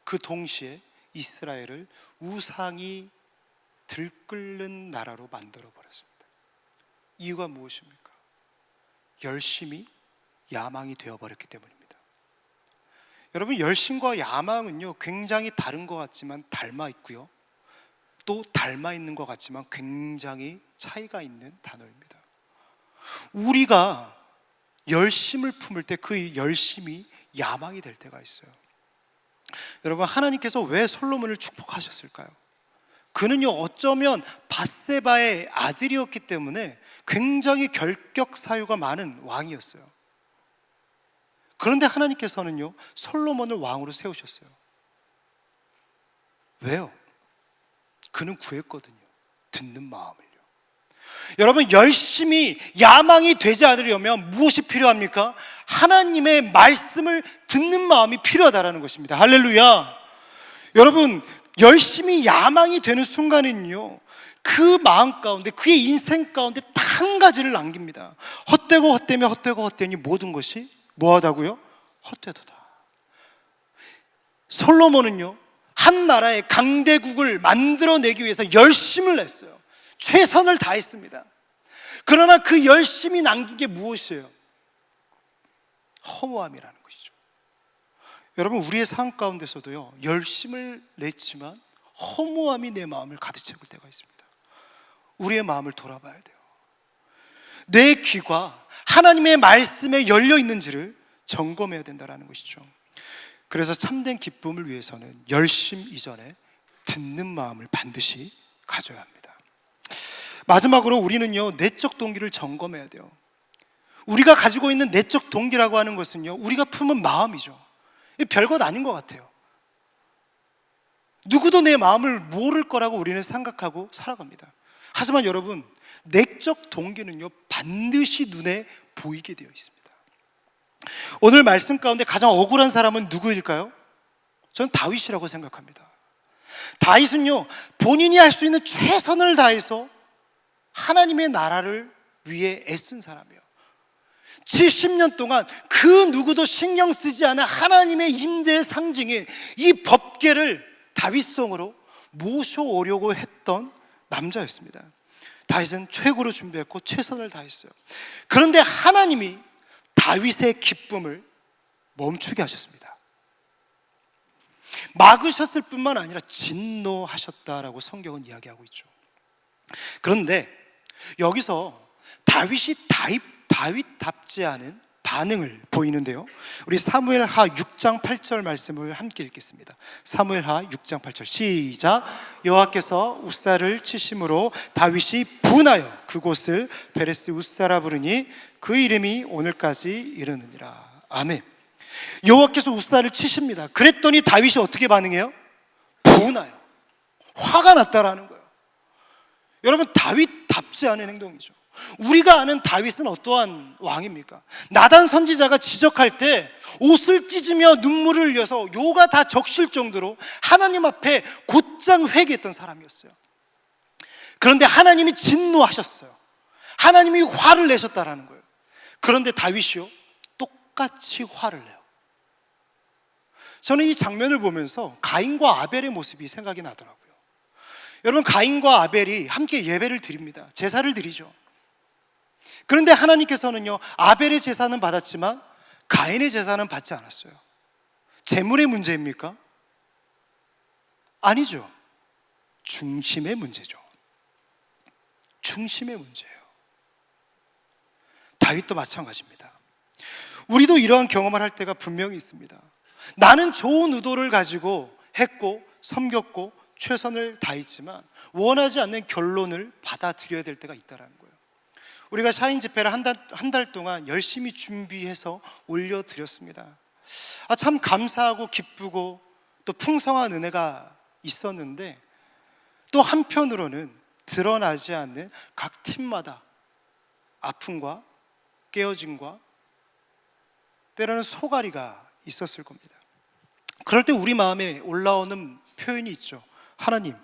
그 동시에 이스라엘을 우상이 들끓는 나라로 만들어버렸습니다. 이유가 무엇입니까? 열심이 야망이 되어버렸기 때문입니다. 여러분, 열심과 야망은요, 굉장히 다른 것 같지만 닮아 있고요, 또 닮아 있는 것 같지만 굉장히 차이가 있는 단어입니다. 우리가 열심을 품을 때 그 열심이 야망이 될 때가 있어요. 여러분, 하나님께서 왜 솔로몬을 축복하셨을까요? 그는요, 어쩌면 밧세바의 아들이었기 때문에 굉장히 결격 사유가 많은 왕이었어요. 그런데 하나님께서는요, 솔로몬을 왕으로 세우셨어요. 왜요? 그는 구했거든요. 듣는 마음을요. 여러분, 열심히 야망이 되지 않으려면 무엇이 필요합니까? 하나님의 말씀을 듣는 마음이 필요하다라는 것입니다. 할렐루야. 여러분, 열심히 야망이 되는 순간에는요, 그 마음 가운데, 그의 인생 가운데 딱 한 가지를 남깁니다. 헛되고 헛되며 헛되고 헛되니 모든 것이 뭐하다고요? 헛되도다. 솔로몬은요, 한 나라의 강대국을 만들어내기 위해서 열심을 냈어요. 최선을 다했습니다. 그러나 그 열심이 남긴 게 무엇이에요? 허무함이라는 것이죠. 여러분, 우리의 삶 가운데서도요, 열심을 냈지만 허무함이 내 마음을 가득 채울 때가 있습니다. 우리의 마음을 돌아봐야 돼요. 내 귀가 하나님의 말씀에 열려 있는지를 점검해야 된다는 것이죠. 그래서 참된 기쁨을 위해서는 열심 이전에 듣는 마음을 반드시 가져야 합니다. 마지막으로 우리는요, 내적 동기를 점검해야 돼요. 우리가 가지고 있는 내적 동기라고 하는 것은요, 우리가 품은 마음이죠. 별것 아닌 것 같아요. 누구도 내 마음을 모를 거라고 우리는 생각하고 살아갑니다. 하지만 여러분, 내적 동기는요, 반드시 눈에 보이게 되어 있습니다. 오늘 말씀 가운데 가장 억울한 사람은 누구일까요? 저는 다윗이라고 생각합니다. 다윗은요, 본인이 할 수 있는 최선을 다해서 하나님의 나라를 위해 애쓴 사람이에요. 70년 동안 그 누구도 신경 쓰지 않은 하나님의 임재의 상징인 이 법궤를 다윗성으로 모셔오려고 했던 남자였습니다. 다윗은 최고로 준비했고 최선을 다했어요. 그런데 하나님이 다윗의 기쁨을 멈추게 하셨습니다. 막으셨을 뿐만 아니라 진노하셨다라고 성경은 이야기하고 있죠. 그런데 여기서 다윗이 다윗답지 않은 반응을 보이는데요, 우리 사무엘하 6장 8절 말씀을 함께 읽겠습니다. 사무엘하 6장 8절 시작. 여호와께서 웃사를 치심으로 다윗이 분하여 그곳을 베레스 웃사라 부르니 그 이름이 오늘까지 이르느니라. 아멘. 여호와께서 웃사를 치십니다. 그랬더니 다윗이 어떻게 반응해요? 분하여, 화가 났다라는 거예요. 여러분, 다윗답지 않은 행동이죠. 우리가 아는 다윗은 어떠한 왕입니까? 나단 선지자가 지적할 때 옷을 찢으며 눈물을 흘려서 요가 다 적실 정도로 하나님 앞에 곧장 회개했던 사람이었어요. 그런데 하나님이 진노하셨어요. 하나님이 화를 내셨다라는 거예요. 그런데 다윗이요, 똑같이 화를 내요. 저는 이 장면을 보면서 가인과 아벨의 모습이 생각이 나더라고요. 여러분, 가인과 아벨이 함께 예배를 드립니다. 제사를 드리죠. 그런데 하나님께서는요, 아벨의 제사는 받았지만 가인의 제사는 받지 않았어요. 재물의 문제입니까? 아니죠. 중심의 문제죠. 중심의 문제예요. 다윗도 마찬가지입니다. 우리도 이러한 경험을 할 때가 분명히 있습니다. 나는 좋은 의도를 가지고 했고 섬겼고 최선을 다했지만 원하지 않는 결론을 받아들여야 될 때가 있다는 거예요. 우리가 샤인 집회를 한 달 동안 열심히 준비해서 올려드렸습니다. 참 감사하고 기쁘고 또 풍성한 은혜가 있었는데, 또 한편으로는 드러나지 않는 각 팀마다 아픔과 깨어짐과 때로는 소갈이가 있었을 겁니다. 그럴 때 우리 마음에 올라오는 표현이 있죠. 하나님,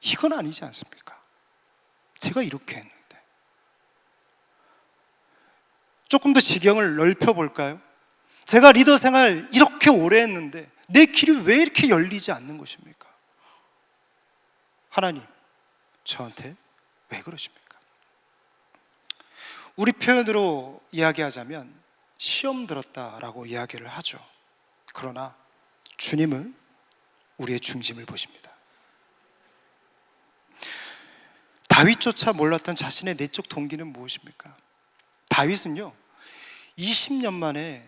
이건 아니지 않습니까? 제가 이렇게 했는데. 조금 더 지경을 넓혀볼까요? 제가 리더 생활 이렇게 오래 했는데 내 길이 왜 이렇게 열리지 않는 것입니까? 하나님, 저한테 왜 그러십니까? 우리 표현으로 이야기하자면 시험 들었다라고 이야기를 하죠. 그러나 주님은 우리의 중심을 보십니다. 다윗조차 몰랐던 자신의 내적 동기는 무엇입니까? 다윗은요 20년 만에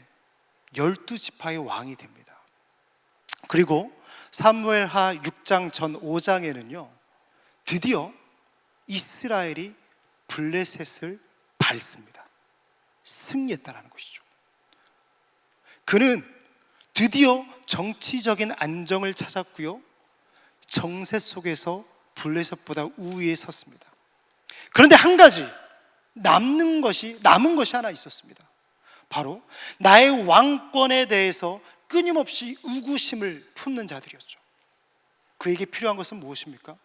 12지파의 왕이 됩니다. 그리고 사무엘하 6장 전 5장에는요 드디어 이스라엘이 블레셋을 밟습니다. 승리했다라는 것이죠. 그는 드디어 정치적인 안정을 찾았고요, 정세 속에서 블레셋보다 우위에 섰습니다. 그런데 한 가지 남은 것이 하나 있었습니다. 바로 나의 왕권에 대해서 끊임없이 의구심을 품는 자들이었죠. 그에게 필요한 것은 무엇입니까?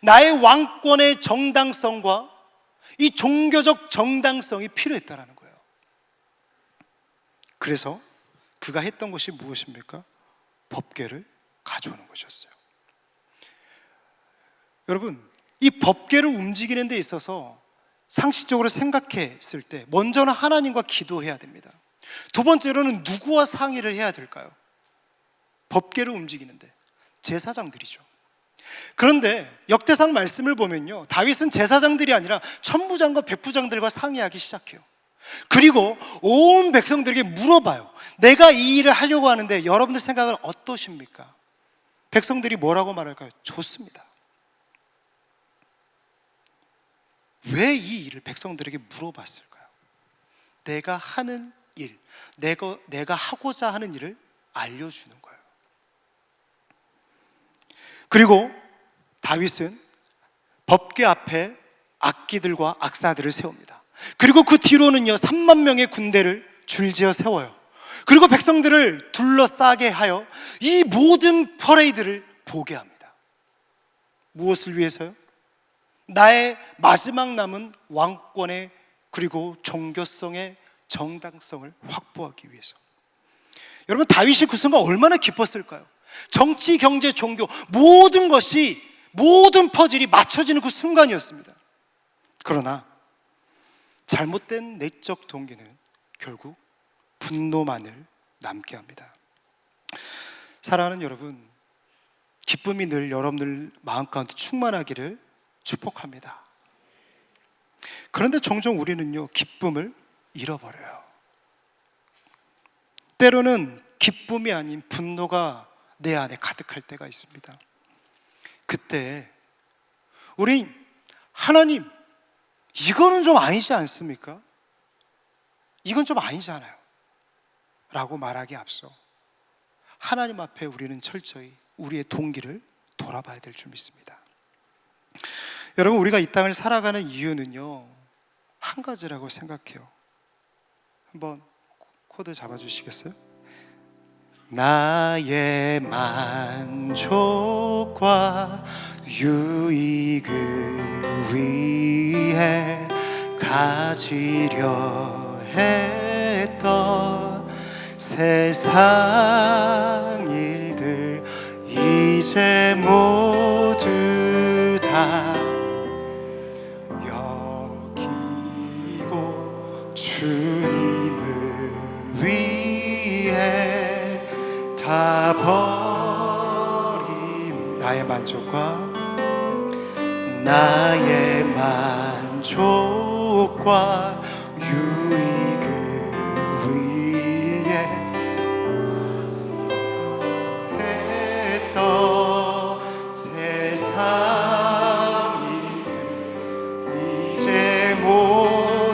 나의 왕권의 정당성과 이 종교적 정당성이 필요했다라는 거예요. 그래서 그가 했던 것이 무엇입니까? 법궤를 가져오는 것이었어요. 여러분, 이 법궤를 움직이는 데 있어서 상식적으로 생각했을 때 먼저는 하나님과 기도해야 됩니다. 두 번째로는 누구와 상의를 해야 될까요? 법궤를 움직이는데 제사장들이죠. 그런데 역대상 말씀을 보면요, 다윗은 제사장들이 아니라 천부장과 백부장들과 상의하기 시작해요. 그리고 온 백성들에게 물어봐요. 내가 이 일을 하려고 하는데 여러분들 생각은 어떠십니까? 백성들이 뭐라고 말할까요? 좋습니다. 왜 이 일을 백성들에게 물어봤을까요? 내가 하는 일, 내가 하고자 하는 일을 알려주는 거예요. 그리고 다윗은 법궤 앞에 악기들과 악사들을 세웁니다. 그리고 그 뒤로는요 3만 명의 군대를 줄지어 세워요. 그리고 백성들을 둘러싸게 하여 이 모든 퍼레이드를 보게 합니다. 무엇을 위해서요? 나의 마지막 남은 왕권의 그리고 종교성의 정당성을 확보하기 위해서. 여러분, 다윗이 그 순간 얼마나 기뻤을까요? 정치, 경제, 종교 모든 것이, 모든 퍼즐이 맞춰지는 그 순간이었습니다. 그러나 잘못된 내적 동기는 결국 분노만을 남게 합니다. 사랑하는 여러분, 기쁨이 늘 여러분들 마음 가운데 충만하기를 축복합니다. 그런데 종종 우리는요 기쁨을 잃어버려요. 때로는 기쁨이 아닌 분노가 내 안에 가득할 때가 있습니다. 그때 우린 하나님, 이거는 좀 아니지 않습니까? 이건 좀 아니잖아요 라고 말하기에 앞서 하나님 앞에 우리는 철저히 우리의 동기를 돌아봐야 될 줄 믿습니다. 여러분, 우리가 이 땅을 살아가는 이유는요 한 가지라고 생각해요. 한번 코드 잡아주시겠어요? 나의 만족과 유익을 위해 가지려 했던 세상 일들 이제 모두 다 여기고 주님을 위해 다 버린 나의 만족과 유익을 위해 했던 세상 일들 이제 모두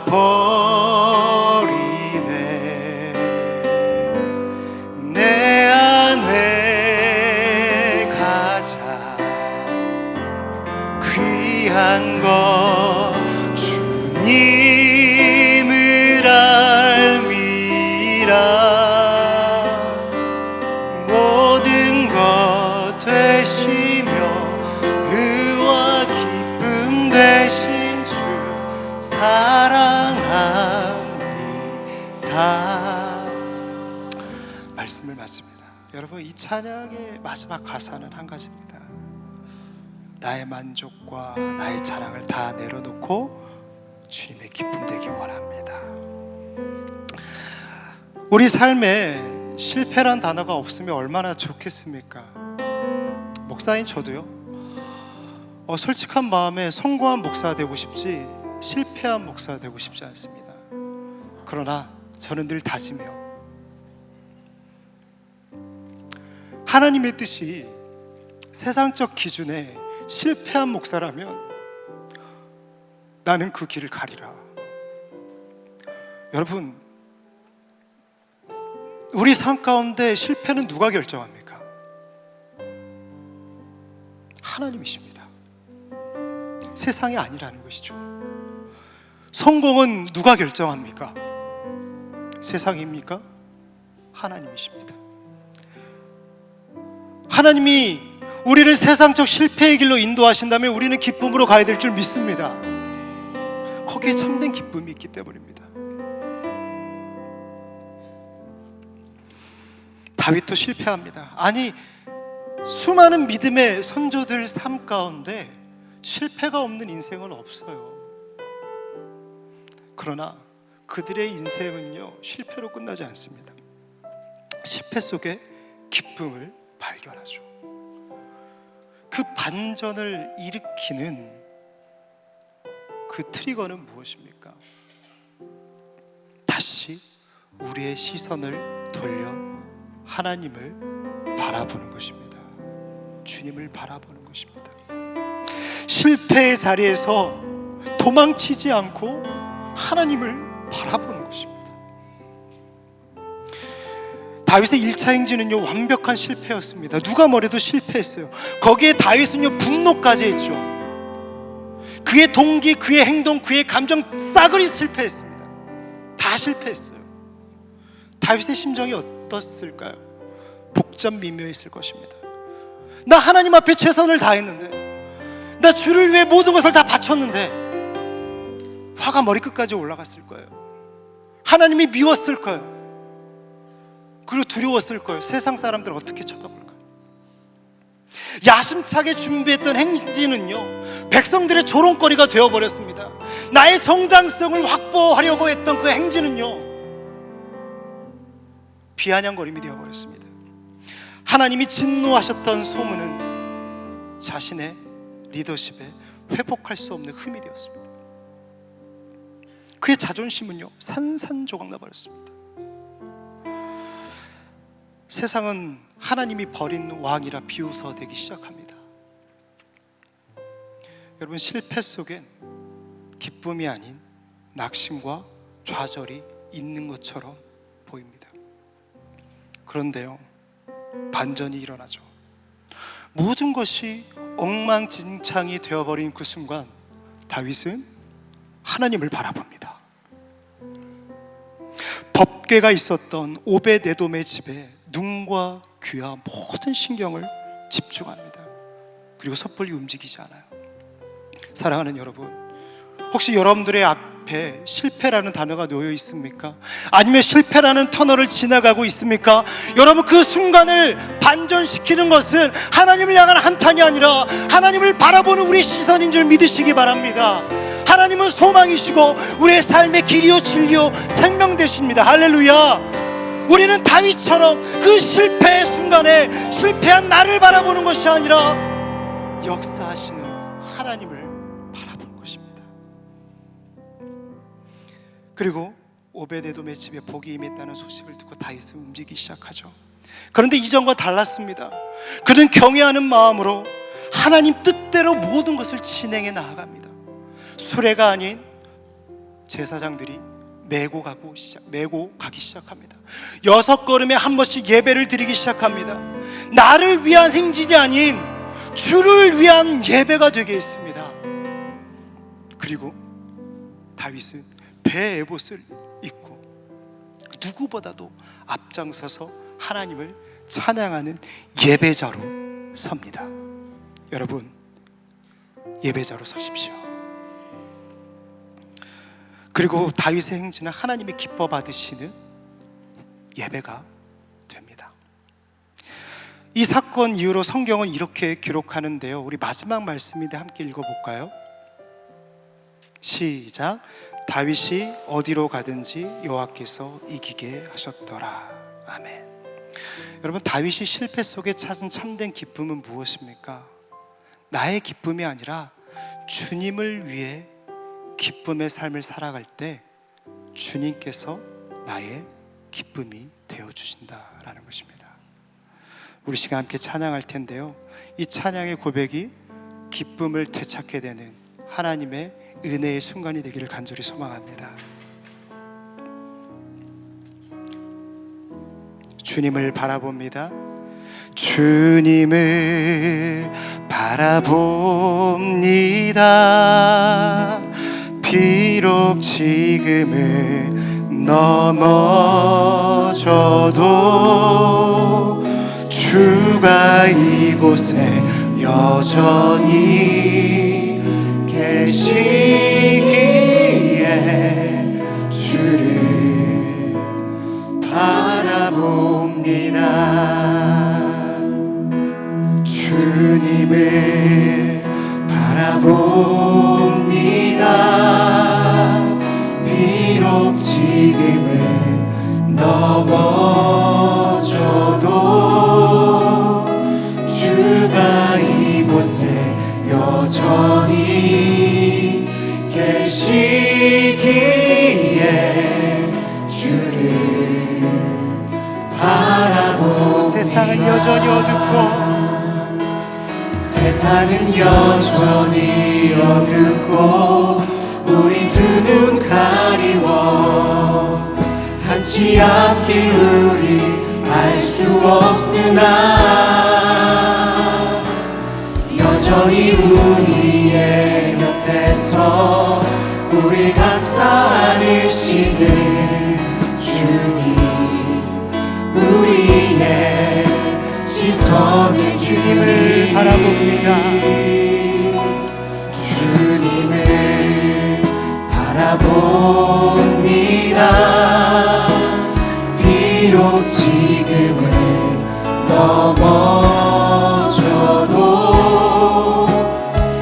버리네. 내 안에 가장 귀한 것 주님을 알미라. 모든 것 되시며 의와 기쁨 되신 주 사랑합니다. 말씀을 마칩니다. 여러분, 이 찬양의 마지막 가사는 한 가지입니다. 나의 만족과 나의 자랑을 다 내려놓고 주님의 기쁨 되기 원합니다. 우리 삶에 실패란 단어가 없으면 얼마나 좋겠습니까? 목사인 저도요, 솔직한 마음에 성공한 목사가 되고 싶지 실패한 목사가 되고 싶지 않습니다. 그러나 저는 늘 다짐해요. 하나님의 뜻이 세상적 기준에 실패한 목사라면 나는 그 길을 가리라. 여러분, 우리 삶 가운데 실패는 누가 결정합니까? 하나님이십니다. 세상이 아니라는 것이죠. 성공은 누가 결정합니까? 세상입니까? 하나님이십니다. 하나님이 우리를 세상적 실패의 길로 인도하신다면 우리는 기쁨으로 가야 될 줄 믿습니다. 거기에 참된 기쁨이 있기 때문입니다. 다윗도 실패합니다. 아니, 수많은 믿음의 선조들 삶 가운데 실패가 없는 인생은 없어요. 그러나 그들의 인생은요, 실패로 끝나지 않습니다. 실패 속에 기쁨을 발견하죠. 그 반전을 일으키는 그 트리거는 무엇입니까? 다시 우리의 시선을 돌려 하나님을 바라보는 것입니다. 주님을 바라보는 것입니다. 실패의 자리에서 도망치지 않고 하나님을 바라보는 것입니다. 다윗의 1차 행진은요, 완벽한 실패였습니다. 누가 뭐래도 실패했어요. 거기에 다윗은요, 분노까지 했죠. 그의 동기, 그의 행동, 그의 감정 싸그리 실패했습니다. 다 실패했어요. 다윗의 심정이 어떻을까요? 복잡미묘했을 것입니다. 나 하나님 앞에 최선을 다했는데, 나 주를 위해 모든 것을 다 바쳤는데 화가 머리끝까지 올라갔을 거예요. 하나님이 미웠을 거예요. 그리고 두려웠을 거예요. 세상 사람들 어떻게 쳐다볼까요? 야심차게 준비했던 행진은요, 백성들의 조롱거리가 되어버렸습니다. 나의 정당성을 확보하려고 했던 그 행진은요, 비아냥거림이 되어버렸습니다. 하나님이 진노하셨던 소문은 자신의 리더십에 회복할 수 없는 흠이 되었습니다. 그의 자존심은요, 산산조각 나버렸습니다. 세상은 하나님이 버린 왕이라 비웃어대기 시작합니다. 여러분, 실패 속엔 기쁨이 아닌 낙심과 좌절이 있는 것처럼 보입니다. 그런데요, 반전이 일어나죠. 모든 것이 엉망진창이 되어버린 그 순간 다윗은 하나님을 바라봅니다. 법궤가 있었던 오벳에돔의 집에 눈과 귀와 모든 신경을 집중합니다. 그리고 섣불리 움직이지 않아요. 사랑하는 여러분, 혹시 여러분들의 앞에 실패라는 단어가 놓여 있습니까? 아니면 실패라는 터널을 지나가고 있습니까? 여러분, 그 순간을 반전시키는 것은 하나님을 향한 한탄이 아니라 하나님을 바라보는 우리 시선인 줄 믿으시기 바랍니다. 하나님은 소망이시고 우리의 삶의 길이요 진리요 생명 되십니다. 할렐루야. 우리는 다윗처럼 그 실패의 순간에 실패한 나를 바라보는 것이 아니라 역사하시는 하나님을 바라보는 것입니다. 그리고 오벳에돔의 집에 복이 임했다는 소식을 듣고 다윗은 움직이기 시작하죠. 그런데 이전과 달랐습니다. 그는 경외하는 마음으로 하나님 뜻대로 모든 것을 진행해 나아갑니다. 수레가 아닌 제사장들이 메고 가기 시작합니다. 6걸음에 한 번씩 예배를 드리기 시작합니다. 나를 위한 행진이 아닌 주를 위한 예배가 되게 했습니다. 그리고 다윗은 배 에봇을 입고 누구보다도 앞장서서 하나님을 찬양하는 예배자로 섭니다. 여러분, 예배자로 서십시오. 그리고 다윗의 행진은 하나님이 기뻐 받으시는 예배가 됩니다. 이 사건 이후로 성경은 이렇게 기록하는데요, 우리 마지막 말씀인데 함께 읽어볼까요? 시작. 다윗이 어디로 가든지 여호와께서 이기게 하셨더라. 아멘. 여러분, 다윗이 실패 속에 찾은 참된 기쁨은 무엇입니까? 나의 기쁨이 아니라 주님을 위해 기쁨의 삶을 살아갈 때 주님께서 나의 기쁨이 되어주신다라는 것입니다. 우리 시간 함께 찬양할 텐데요, 이 찬양의 고백이 기쁨을 되찾게 되는 하나님의 은혜의 순간이 되기를 간절히 소망합니다. 주님을 바라봅니다. 주님을 바라봅니다. 비록 지금은 넘어져도 주가 이곳에 여전히 계시기에 주를 바라봅니다. 주님을 바라봅니다. 비록 지금은 넘어져도 주가 이곳에 여전히 계시기에 주를 바라보. 세상은 여전히 어둡고 세상은 여전히 어둡고 우리 두 눈 가리워 한치 앞길 우리 알 수 없으나 여전히 우리의 곁에서 우리 감싸 안으시는 주님, 우리의 시선을 주님을 바라봅니다. 주님을 바라봅니다. 비록 지금은 넘어져도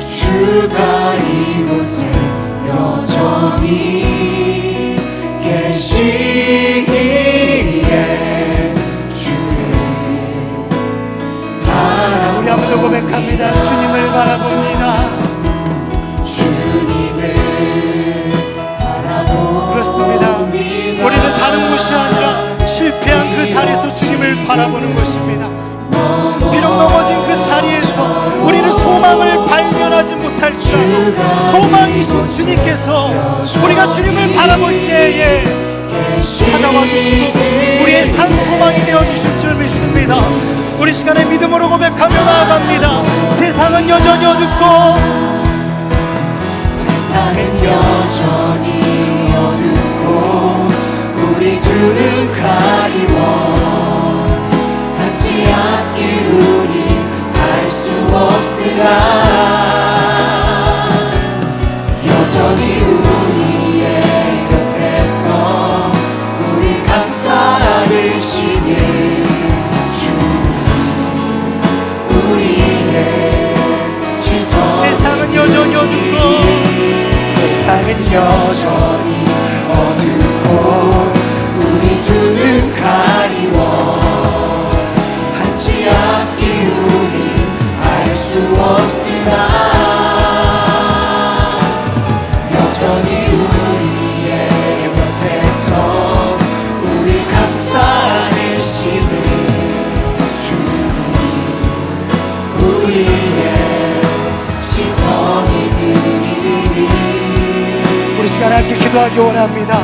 주가 이곳에 여전히 계시기에 주를 바라봅니다. 우리 한번 더 고백합니다. 주님을 바라봅니다. 주님을 바라봅니다. 그렇습니다. 우리는 다른 곳이 아니라 실패한 그 자리에서 주님을 바라보는 것입니다. 비록 넘어진 그 자리에서 우리는 소망을 발견하지 못할지라도 소망이신 주님께서 우리가 주님을 바라볼 때에 찾아와 주시고 우리의 산 소망이 되어주실 줄 믿습니다. 우리 시간에 믿음으로 고백하며 나아갑니다. 세상은 여전히 어둡고 세상은 여전히 어둡고 우리 두 눈 가리워 같이 앞길 우리 알 수 없으나 여전히 우리의 곁에서 우리 감싸 안으시는 주님, 우리의 시선. 세상은 여전히 어둡고 세상은 여전히 어둡고 우리 두 눈 가리워 한치 앞길 우리 알 수 없으나 여전히 우리의 곁에서 우리 감싸 안으시는 주님, 우리의 시선이 드리니. 우리 우리 시간에 함께 기도하기 원합니다.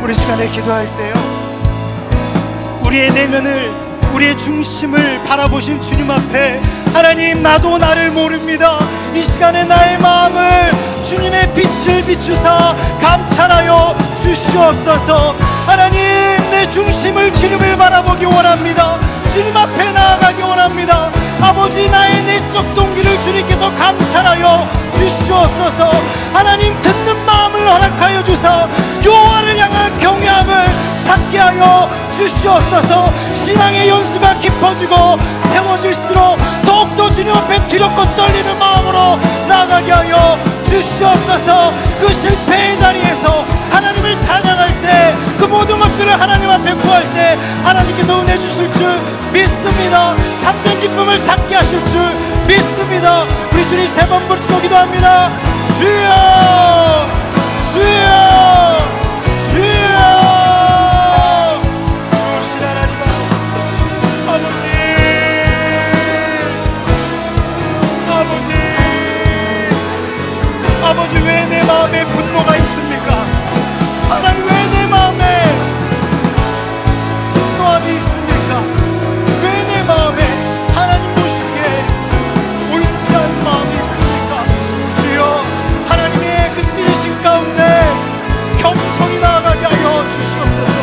우리 시간에 기도할 때요, 우리의 내면을, 우리의 중심을 바라보신 주님 앞에, 하나님, 나도 나를 모릅니다. 이 시간에 나의 마음을 주님의 빛을 비추사 감찰하여 주시옵소서. 하나님, 내 중심을 주님을 바라보기 원합니다. 주님 앞에 나아가기 원합니다. 아버지, 나의 내적 동기를 주님께서 감찰하여 주시옵소서. 하나님, 듣는 마음을 허락하여 주사 여호와를 향한 경외함을 갖게 하여 주시옵소서. 신앙의 연수가 깊어지고 세워질수록 더욱더 주님 앞에 두렵고 떨리는 마음으로 나아가게 하여 주시옵소서. 그 실패의 자리에서 하나님을 찬양할 때, 그 모든 것들을 하나님 앞에 구할 때 하나님께서 은혜 주실 줄 믿습니다. 참된 기쁨을 찾게 하실 줄 믿습니다. 우리 주님 세 번 부르짖고 기도합니다. 주여, 주여, 주여. 아버지, 왜 내 마음에 분노가 있습니까? 하나님, 왜 내 마음에 분노함이 있습니까? 왜 내 마음에 하나님 보시기에 옳지 않은 마음이 있습니까? 주여, 하나님의 그 찌르신 가운데 겸손히 나아가게 하여 주시옵소서.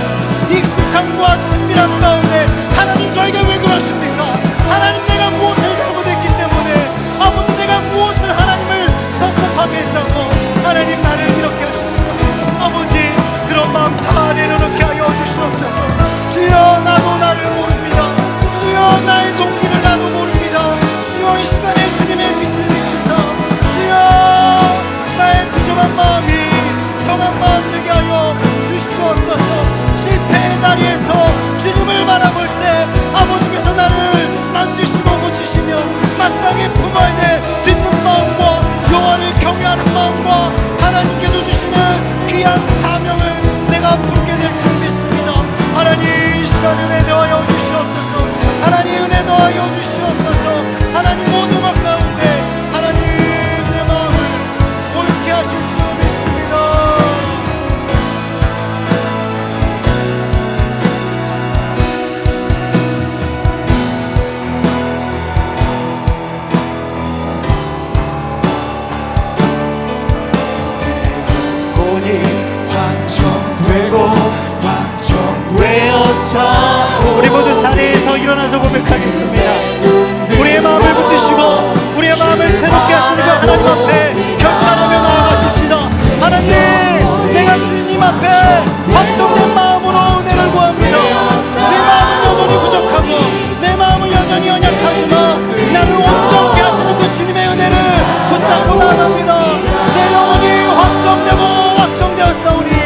익숙함과 친밀함 가운데 하나님, 저에게 왜 그러십니까? 하나님, 내가 무엇을 잘못했기 때문에, 아버지, 내가 무엇을 하나님을 성급하게 했다고 하나님 나를 이렇게 하십니까? 아버지, 그런 마음 다 내려놓게 하여 주시옵소서. 주여, 나도 나를 모릅니다. 주여, 나의 동기를 나도 모릅니다. 주여, 이 시간에 주님의 빛을 비추사 주여, 나의 부족한 마음이 정한 마음 되게 하여 주시옵소서. 실패의 자리에서 주님을 바라볼 때 아버지께서 나를 만지시고 고치시며 마땅히 품어야 돼 듣는 마음과 여호와를 경외하는 마음과 하나님께서 주시는 귀한 사명을 내가 품게 될 줄 믿습니다. 하나님, 이 시간 은혜 더하여 주시옵소서. 하나님, 은혜 더하여 주시옵소서. 하나님, 모든 것 가운데 하나님 내 마음을 옳게 하실 줄 믿습니다. 우리 모두 자리에서 일어나서 고백하겠습니다. 우리의 마음을 붙드시고 우리의 마음을 새롭게 하시는 그 하나님 앞에 결단하며 나아가십시다. 하나님, 내가 주님 앞에 확정된 마음으로 은혜를 구합니다. 내 마음은 여전히 부족하고 내 마음은 여전히 연약하지만 나를 온전케 하시는 그 주님의 은혜를 붙잡고 나아갑니다. 내 영혼이 확정되고 확정되었사오니,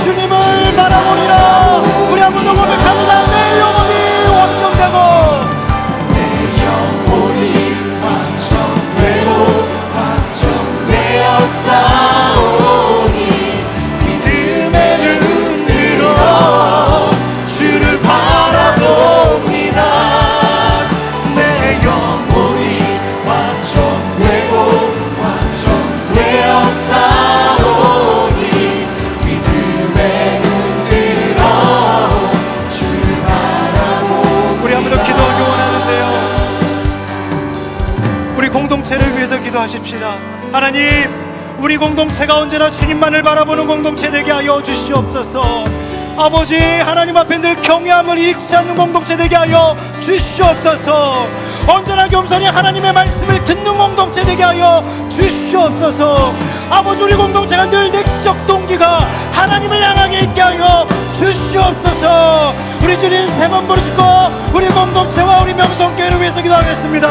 주님을 바라보리라. 우리 한번 더 고백합니다. 내 영혼이 확정되고 내 영혼이 확정되고 확정되어 싸우니 믿음의 눈 들어 주를 바라봅니다. 내 영혼이 확정되고 확정되어 싸우니 공동체를 위해서 기도하십시다. 하나님, 우리 공동체가 언제나 주님만을 바라보는 공동체 되게 하여 주시옵소서. 아버지, 하나님 앞에 늘 경외함을 잃지 않는 공동체 되게 하여 주시옵소서. 언제나 겸손히 하나님의 말씀을 듣는 공동체 되게 하여 주시옵소서. 아버지, 우리 공동체가 늘 내적 동기가 하나님을 향하게 있게 하여 주시옵소서. 우리 주님 세 번 부르시고 우리 공동체와 우리 명성교회를 위해서 기도하겠습니다.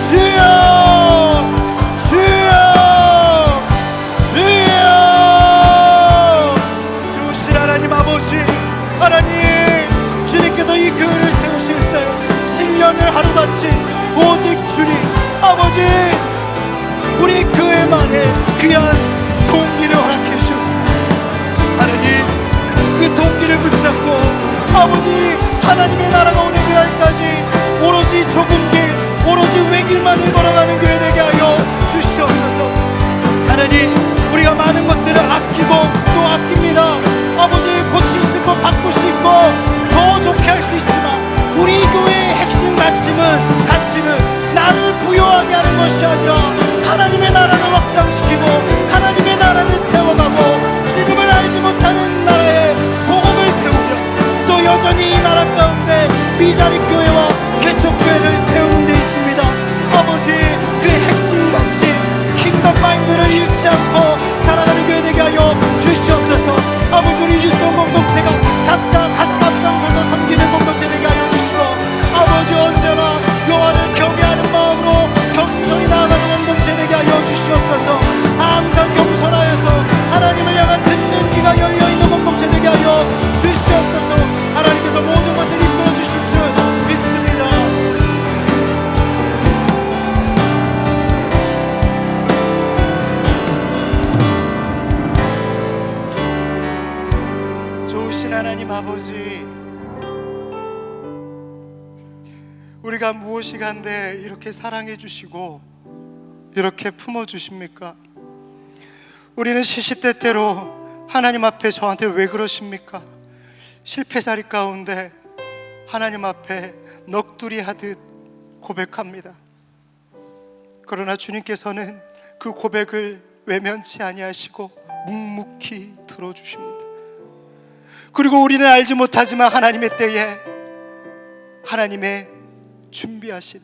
주여, 주여, 주여. 주신 하나님 아버지, 하나님, 하나님의 나라가 오는 그날까지 오로지 좁은 길, 오로지 외길만을 걸어가는 교회 되게 하여 주시옵소서. 하나님, 우리가 많은 것들을 아끼고 또 아낍니다. 아버지, 고칠 수 있고 바꿀 수 있고 더 좋게 할 수 있지만 우리 교회의 핵심 가치는 나를 부여하게 하는 것이 아니라 하나님의 나라를 확장시키고 하나님의 나라를 세워가고 지금을 알지 못하는 나라에 복음을 세우며 또 여전히 이 나라 가운데 미자립 교회와 개척교회를 세우는 데 있습니다. 아버지, 그 핵심 가치 킹덤 마인드를 잃지 않고 살아가는 교회 되게 하여 주시옵소서. 아버지, 우리 유스톤 공동체가 각자 가장 앞장서서 섬기는 공동체 되게 하여 주시고, 아버지, 언제나 여호와를 경외하는 마음으로 겸손히 나아가는 공동체 되게 하여 주시옵소서. 항상 겸손하여서 하나님을 향한 듣는 귀가 열려있는 공동체 되게 하여 주시옵소서. 하나님께서 모든 것을 이끌어 주실 줄 믿습니다. 좋으신 하나님 아버지, 우리가 무엇이 간데 이렇게 사랑해 주시고 이렇게 품어 주십니까? 우리는 시시때때로 하나님 앞에 저한테 왜 그러십니까? 실패자리 가운데 하나님 앞에 넋두리 하듯 고백합니다. 그러나 주님께서는 그 고백을 외면치 아니하시고 묵묵히 들어주십니다. 그리고 우리는 알지 못하지만 하나님의 때에 하나님의 준비하신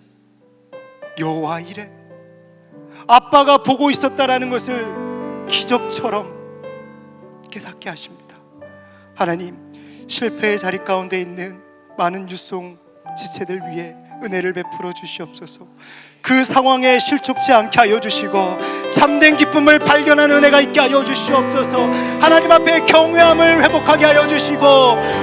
여호와 이레, 아빠가 보고 있었다라는 것을 기적처럼 깨닫게 하십니다. 하나님, 실패의 자리 가운데 있는 많은 유송 지체들 위해 은혜를 베풀어 주시옵소서. 그 상황에 실족지 않게 하여 주시고 참된 기쁨을 발견하는 은혜가 있게 하여 주시옵소서. 하나님 앞에 경외함을 회복하게 하여 주시고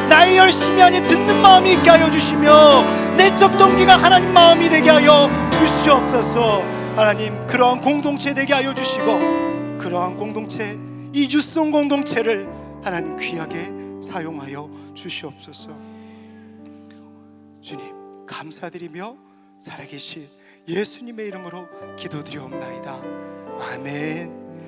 나의 열심이 아닌 듣는 마음이 있게 하여 주시며 내적 동기가 하나님 마음이 되게 하여 주시옵소서. 하나님, 그러한 공동체 되게 하여 주시고 그러한 공동체, 이 유송 공동체를 하나님 귀하게 사용하여 주시옵소서. 주님, 감사드리며 살아계신 예수님의 이름으로 기도드리옵나이다. 아멘.